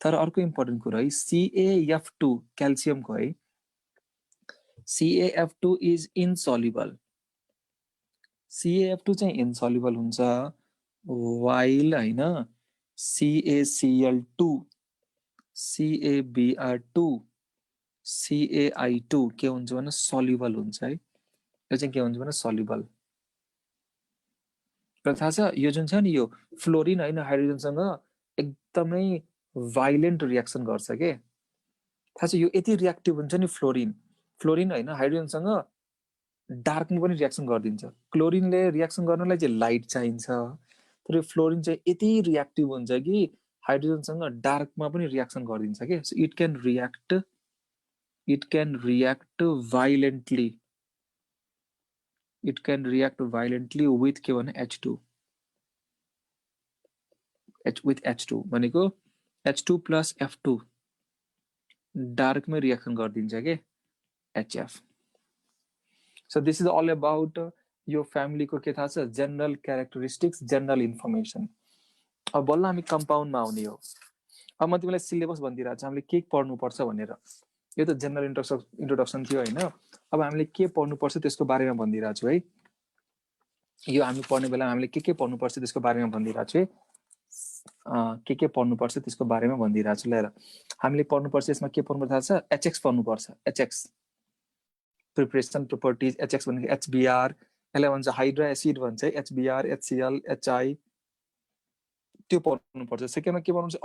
तर अर्को इम्पोर्टेन्ट कुरा है CaF2 क्याल्सियमको है CaF2 is insoluble CaF2 चाहिँ insoluble हुन्छ while हैन CaCl2 CaBr2 CaI2 के हुन्छ भने soluble हुन्छ है यो चाहिँ के हुन्छ भने soluble र थाहा छ यो जुन छ नि यो फ्लोरिन हैन हाइड्रोजनसँग एकदमै भाइलेन्ट रिएक्सन गर्छ के थाहा छ यो यति रिएक्टिभ हुन्छ नि फ्लोरिन हैन हाइड्रोजनसँग डार्कमा पनि रिएक्सन गरिदिन्छ क्लोरिनले रिएक्सन गर्नलाई चाहिँ लाइट चाहिन्छ तर यो फ्लोरिन चाहिँ यति रिएक्टिभ हुन्छ कि हाइड्रोजनसँग डार्कमा पनि रिएक्सन गरिदिन्छ के so it can react violently with के भने H2 भनेको H2 plus F2 डार्कमै रिएक्सन गरिदिन्छ के HF So this is all about your family को के थाहा छ जनरल क्यारेक्टरिस्टिक्स जनरल इन्फर्मेसन अब बल्ल हामी कम्पाउन्डमा आउने हो अब म तिमीलाई सिलेबस भनिदिइरहेको छु हामीले के पढ्नुपर्छ भनेर यो त जनरल इन्ट्रोडक्सन थियो हैन अब हामीले के पढ्नुपर्छ त्यसको बारेमा भनिदिइरहेको छु है यो हामी पढ्ने बेला हामीले के पढ्नुपर्छ त्यसको बारेमा भनिदिइरहेको छु के पढ्नुपर्छ त्यसको बारेमा भनिदिइरहेको छु लिएर हामीले पढ्नुपर्छ यसमा के पढ्नुपर्छ थाहा छ HX पढ्नुपर्छ HX प्रिपरेसन प्रोपर्टिज HX भनेको HBr यसलाई भन्छ हाइड्रो एसिड भन्छ HBr HCl HI त्यो पढ्नुपर्छ सेकेन्डमा के पढ्नुपर्छ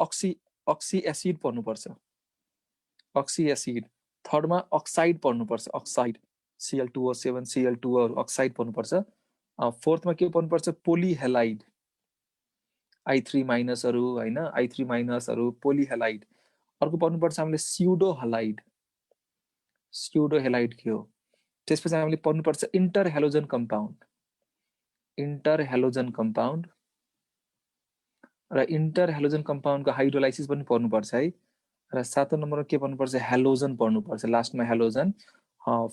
ऑक्सी एसिड पढ्नुपर्छ ऑक्सी एसिड थर्डमा अक्साइड पढ्नुपर्छ अक्साइड Cl2O7 Cl2O अक्साइड पढ्नुपर्छ फोर्थमा के पढ्नुपर्छ पोलिहेलाइड I3 माइनसहरु हैन I3 माइनसहरु पोलिहेलाइड अर्को पढ्नुपर्छ हामीले स्युडो हेलाइड के हो त्यसपछि हामीले पढ्नुपर्छ इंटर हेलोजन कम्पाउन्ड र इंटर हेलोजन कम्पाउन्डको हाइड्रोलाइसिस पनि पढ्नुपर्छ है र 7औं नम्बरमा के पढ्नुपर्छ हेलोजन पढ्नुपर्छ लास्टमा हेलोजन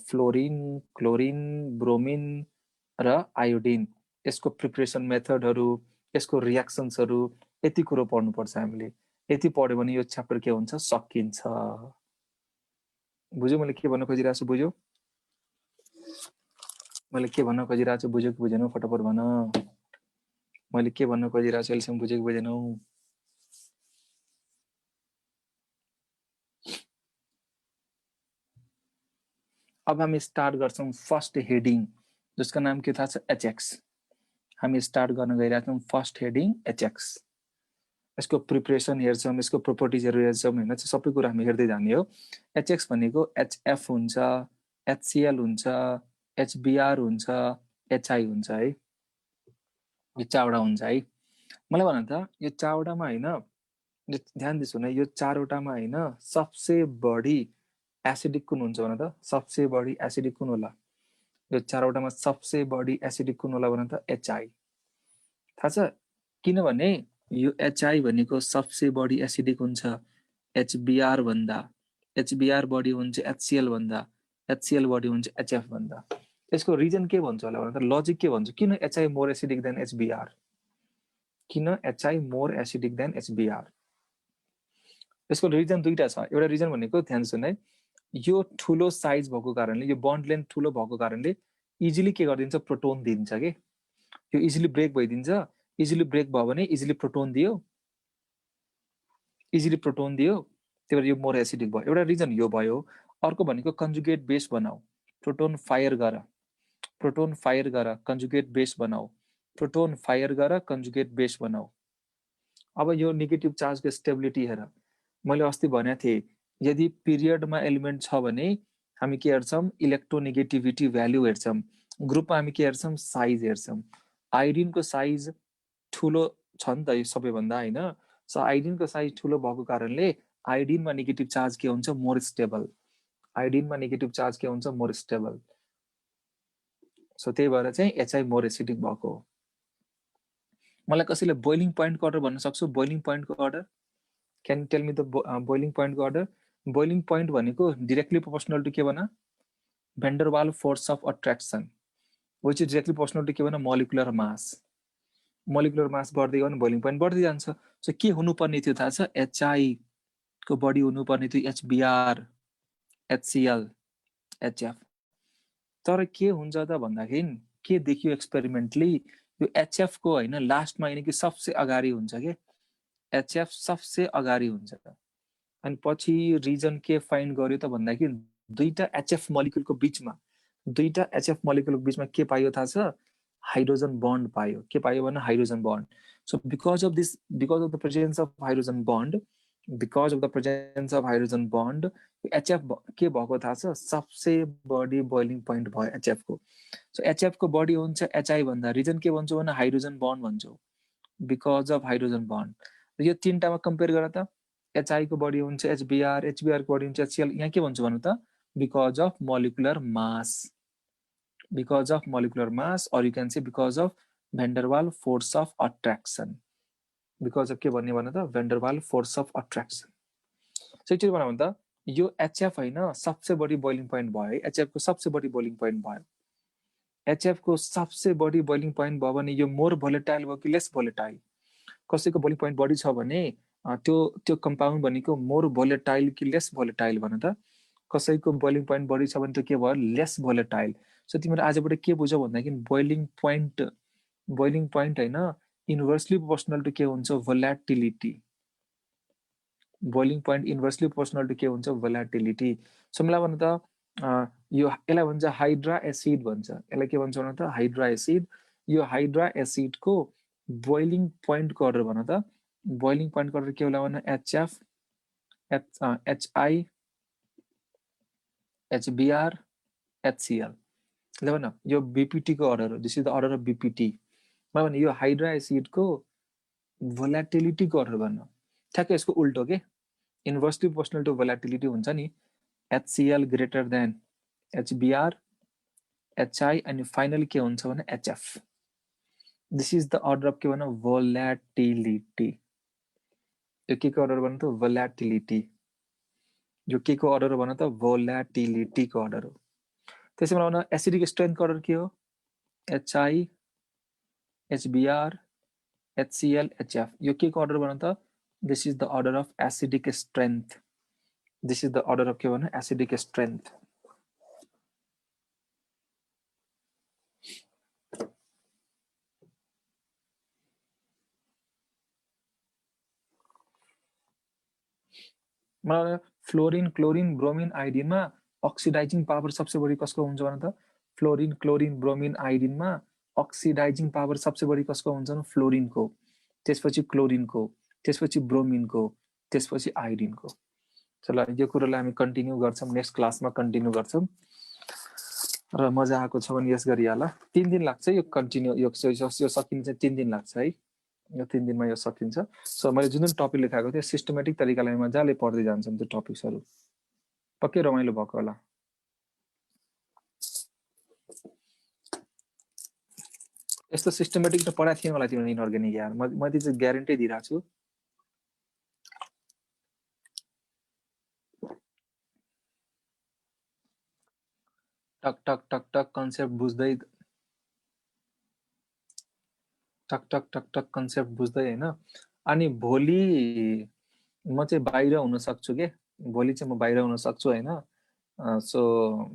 फ्लोरिन क्लोरिन ब्रोमिन र आयोडिन यसको प्रिपरेसन मेथडहरु यसको रिएक्सन्सहरु यति कुरो पढ्नुपर्छ हामीले यति पढ्यो भने यो च्याप्टर के हुन्छ सकिन्छ बुझ्यौ मैले के भन्न खोजिरहेको छु बुझ्यौ मैले के भन्न खोजिरहेको छु बुझ्यौ कि बुझेनौ फटाफट भन मैले के भन्न खोजिरहेको छु अहिलेसम्म बुझेको बुझेनौ अब हामी स्टार्ट गर्छौं फर्स्ट हेडिङ जसको नाम के थाहा छ एचएक्स हामी स्टार्ट गर्न गइरहेछौं फर्स्ट हेडिङ एचएक्स यसको प्रिपरेसन हेर्छौं यसको प्रोपर्टिजहरु हेर्छौं हैन सबै कुरा हामी हेर्दै जाने हो एचएक्स भनेको एचएफ हुन्छ एचसीएल हुन्छ एचबीआर हुन्छ एचआई हुन्छ है यो चारवटा हुन्छ है मलाई भन त यो चारवटामा हैन ध्यान दिसो न यो चारवटामा हैन सबसे बढी एसिडिक कुन हुन्छ भन त सबसे बढी एसिडिक कुन होला यो चारवटामा सबसे बढी एसिडिक कुन होला भन त एचआई थाहा छ किनभने यो एचआई भनेको सबसे बढी एसिडिक हुन्छ एचबीआर भन्दा एचबीआर बढी हुन्छ एचसीएल भन्दा एचसीएल बढी हुन्छ एचएफ भन्दा यसको रिजन के भन्छ होला भन त लजिक के भन्छ किन HI more acidic than HBr किन HI more acidic than HBr यसको रिजन दुईटा छ एउटा रिजन भनेको ध्यान सुन है यो ठुलो साइज भएको कारणले यो बन्ड लेन्थ ठुलो भएको कारणले इजिली के गरिदिन्छ प्रोटोन दिन्छ के यो इजिली ब्रेक भइदिन्छ इजिली ब्रेक भयो भने इजिली प्रोटोन दियो त्यही भएर यो मोर एसिडिक भयो एउटा रिजन यो भयो अर्को भनेको कन्जुगेट बेस बनाऊ प्रोटोन फायर गर कन्जुगेट बेस बनाऊ प्रोटोन फायर गर कन्जुगेट बेस बनाऊ अब यो नेगेटिभ चार्जको स्टेबिलिटी हेर मैले अस्ति भनेको थिए यदि पिरियडमा एलिमेन्ट छ भने हामी के हेर्छौं इलेक्ट्रोनेगेटिभिटी भ्यालु हेर्छौं ग्रुपमा हामी के हेर्छौं साइज हेर्छौं आयोडिनको साइज ठुलो छ नि त यो सबैभन्दा हैन सो आयोडिनको साइज ठुलो भएको कारणले आयोडिनमा नेगेटिभ चार्ज के हुन्छ मोर स्टेबल सो त्यही भएर चाहिँ एचआई मोर एसिडिक भएको हो मलाई कसैले बोइलिङ पोइन्टको अर्डर भन्न सक्छु बोइलिङ पोइन्टको order can tell me the boiling पोइन्टको अर्डर बोइलिङ पोइन्ट भनेको डाइरेक्टली प्रोपोर्सनल टु के भन van der Waals force of attraction which is directly proportional to के भन मोलिकुलर मास बढ्दै गयो भने बोइलिङ पोइन्ट बढ्दै जान्छ सो के हुनुपर्ने थियो थाहा छ एचआई को बढी हुनुपर्ने थियो एचबीआर एचसीएल एचएफ तर के हुन्छ त भन्दाखेरि के देखियो एक्सपेरिमेन्टली यो एचएफ को हैन लास्टमा यानी कि सबसे अगाडि हुन्छ के एचएफ सबसे अगाडि हुन्छ अनि पछि रिजन के फाइन्ड गर्यो त भन्दाखेरि दुईटा एचएफ मोलिक्युलको बीचमा के पाइयो थाहा छ हाइड्रोजन बन्ड पायो के पायो भने hydrogen bond so because of the presence of hydrogen bond HF के भएको थाहा छ सबसे बढी बोइलिङ पोइन्ट भयो एचएफ को सो एचएफ को बढी हुन्छ एचआई भन्दा रिजन के भन्छौ भने हाइड्रोजन बन्ड भन्छौ बिकज अफ हाइड्रोजन बन्ड यो तीनटामा कम्पेयर गर त एचआई को बढी हुन्छ एचबीआर को बढी हुन्छ एचसीएल यहाँ के भन्छु भन्नु त because of molecular mass or you can say because of van der Waals force of attraction because of के भन्ने भन्न त van der Waals force of attraction so एकचोटी भनौँ त यो एचएफ हैन सबसे बढी बोइलिङ पोइन्ट भयो एचएफ को सबसे बढी बोइलिङ पोइन्ट भयो एचएफ को सबसे बढी बोइलिङ पोइन्ट भयो भने यो मोर भोलेटाइल भयो कि लेस भोलेटाइल कसैको बोइलिङ पोइन्ट बढी छ भने त्यो कम्पाउन्ड भनेको मोर भोलेटाइल कि लेस भोलेटाइल भन त कसैको बोइलिङ पोइन्ट बढी छ भने त्यो के भयो लेस भोलेटाइल सो तिमीहरु आजबाट के बुझ्यौ भन्दाखेरि बोइलिङ पोइन्ट हैन इन्भर्सली प्रोपोर्सनल टु के हुन्छ volatility boiling point inversely proportional to के हुन्छ भोलाटिलिटी सो मलाई भन्न त यो यसलाई भन्छ हाइड्रा एसिड भन्छ यसलाई के भन्छ भन्न त हाइड्रा एसिड यो हाइड्रा एसिड को बोइलिङ पोइन्ट को अर्डर भन्न त बोइलिङ पोइन्ट को अर्डर के होला भने एचएफ एचआई एचबीआर एचसीएल ल भन यो बीपीटी को अर्डर हो this is the order of BPT मलाई भने यो हाइड्रा एसिड को भोलाटिलिटी को अर्डर गर्न ठ्याक्कै यसको उल्टो के इन्भर्सली प्रोपोर्सनल टु भोलाटिलिटी हुन्छ नि HCl greater than HBr HI अनि फाइनली के हुन्छ भने HF this is the order of के भन भोलाटिलिटी यो के को अर्डर भन त भोलाटिलिटी यो के को अर्डर भन त भोलाटिलिटी को अर्डर हो त्यसैमा भन एसिडिक स्ट्रेन्थ को अर्डर के हो HI HBr HCl HF यो के को अर्डर भन त this is the order of acidic strength this is the order of के भन एसिडिक स्ट्रेन्थ मलाई फ्लोरिन क्लोरिन ब्रोमिन आयोडिन में अक्सिडाइजिङ पावर सबसे बढी कसको हुन्छ भने त फ्लोरिन क्लोरिन ब्रोमिन आयोडिन में अक्सिडाइजिङ पावर सबसे बढी कसको हुन्छ भने फ्लोरिन को त्यसपछि क्लोरिन को त्यसपछि ब्रोमिन को त्यसपछि आयोडिन को चलो यो कुरालाई हामी कन्टिन्यू गर्छौं नेक्स्ट क्लासमा कन्टिन्यू गर्छौं र मजा आएको छ भने यस गरिहाल 3 दिन लाग्छ यो कन्टिन्यू यो सकिन्छ 3 दिन लाग्छ है यो 3 दिनमा यो सकिन्छ सो मैले जुन टपिक लेखाएको थिए सिस्टमेटिक तरिकाले मजाले पढ्दै जान्छौं त्यो टपिक्सहरु पक्कै रमाइलो भएको होला यस्तो सिस्टमेटिक त पढाएको थिएन होला तिमीले इनअर्ग्यानिक यार म चाहिँ ग्यारेन्टी दिइराछु छु टक टक टक टक कन्सेप्ट बुझ्दै टक टक टक टक कन्सेप्ट बुझ्दै हैन अनि भोलि म चाहिँ बाहिर हुन सक्छु के भोलि चाहिँ म बाहिर हुन सक्छु हैन सो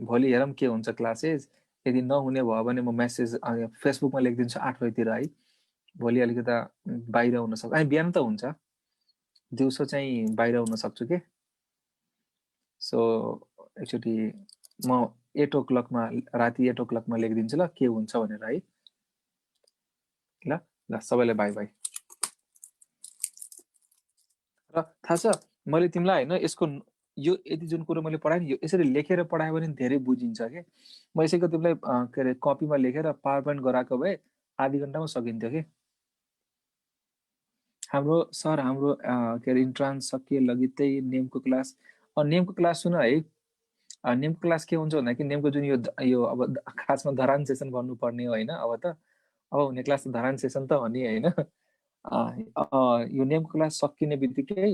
भोलि हेरौं के हुन्छ क्लासेस यदि नहुने भयो भने म मेसेज फेसबुकमा लेखिदिन्छु 8 बजेतिर है भोलि अलिकता बाहिर हुन सक्छु अनि बिहान त हुन्छ दिउँसो चाहिँ बाहिर हुन सक्छु के सो एक्चुअली म 8 o'clock मा राति 8 o'clock मा लेखिदिन्छु ल के हुन्छ भनेर है ल ल सबैलाई बाइ बाइ र थाहा छ मैले तिमीलाई हैन यसको यो यति जुन कुरा मैले पढाएँ नि यो यसरी लेखेर पढायो भने धेरै बुझिन्छ के म यसैको तिमीलाई के रे कपीमा लेखेर पावर पोइन्ट गराएको भए आधी घण्टामा सकिन्थ्यो के हाम्रो सर हाम्रो के रे इन्ट्रान्स सकिए लगितै नेमको क्लास सुन है नेमको क्लास के हुन्छ भन्दा कि नेमको जुन यो अब खासमा धरान सेसन गर्नुपर्ने हो हैन अब त अब हुने क्लास त धरान सेसन त हो नि हैन यो नेमको क्लास सकिने बित्तिकै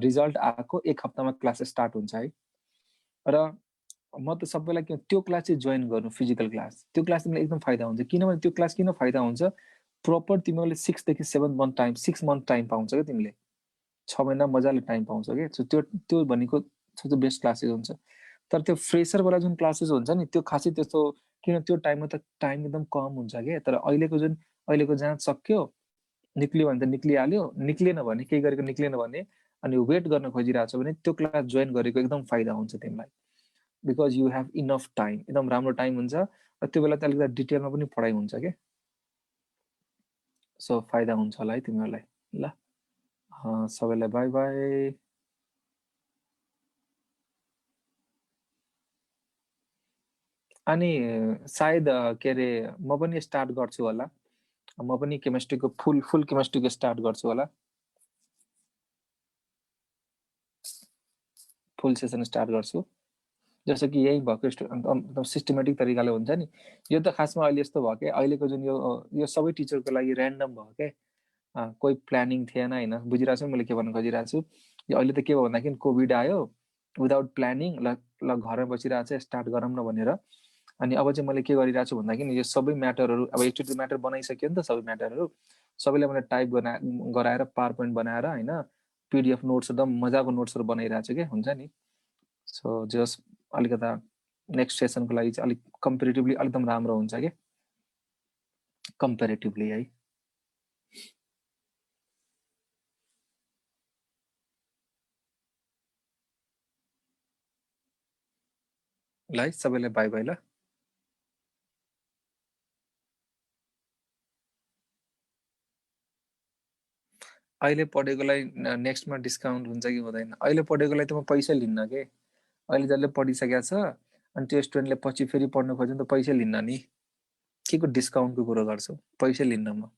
रिजल्ट आएको 1 हप्तामा क्लास स्टार्ट हुन्छ है र म त सबैलाई के त्यो क्लास चाहिँ जोइन गर्नु फिजिकल क्लास त्यो क्लास तिमीलाई एकदम फाइदा हुन्छ किनभने त्यो क्लास किन फाइदा हुन्छ प्रपर तिमीले 6 देखि 7 मन्थ टाइम 6 मन्थ टाइम पाउँछ के तिमीले 6 महिना मजाले टाइम पाउँछ के सो त्यो भनेको सबसे बेस्ट क्लासेस हुन्छ तर त्यो फ्रेशर वाला जुन क्लासेस हुन्छ नि त्यो खासै त्यस्तो किन त्यो टाइममा त टाइम एकदम कम हुन्छ के तर अहिलेको जाँच सक्यो निक्लियो भने त निक्लिहाल्यो निक्लेन भने केही गरेको निक्लेन भने अनि वेट गर्न खोजिरहेको छ भने त्यो क्लास जोइन गरेको एकदम फाइदा हुन्छ तिमीलाई because you have enough time एकदम राम्रो टाइम हुन्छ र त्यो बेला त अलिकति डिटेलमा पनि पढाइ हुन्छ के सो फाइदा हुन्छ होला है तिमीहरूलाई ल सबैलाई बाइ बाइ अनि सायद के रे म पनि स्टार्ट गर्छु होला म पनि केमिस्ट्रीको फुल केमिस्ट्रीको स्टार्ट गर्छु होला फुल सेसन स्टार्ट गर्छु जस्तो कि यही भएको सिस्टमेटिक तरिकाले हुन्छ नि यो त खासमा अहिले यस्तो भयो के अहिलेको जुन यो सबै टिचरको लागि र्यान्डम भयो के कोही प्लानिङ थिएन हैन बुझिरहेको छु मैले के भन्न खोजिरहेको छु यो अहिले त के भयो भन्दाखेरि कोभिड आयो विदाउट प्लानिङ ल घरमा बसिरहेको छ स्टार्ट गरौँ न भनेर अनि अब चाहिँ मैले के गरिरहेको छु भन्दाखेरि यो सबै म्याटरहरु अब एकचोटि म्याटर बनाइसक्यो नि त सबै म्याटरहरु सबैले मैले टाइप गराएर पावर पोइन्ट बनाएर हैन पीडीएफ नोट्स एकदम मजाको नोट्सहरु बनाइरहेको छु के हुन्छ नि सो जस्ट अलिकता नेक्स्ट सेसनको लागि चाहिँ अलिक कम्पेरेटिभली एकदम राम्रो हुन्छ के कम्पेरेटिभली है ल सबैलाई बाइ बाइ ल अहिले पढेकोलाई नेक्स्टमा डिस्काउन्ट हुन्छ कि हुँदैन अहिले पढेकोलाई त म पैसा लिन्न के अहिले जसले पढिसकेको छ अनि त्यो स्टुडेन्टले पछि फेरि पढ्न खोज्यो नि त पैसा लिन्न नि के को डिस्काउन्टको कुरा गर्छौ पैसा लिन्न म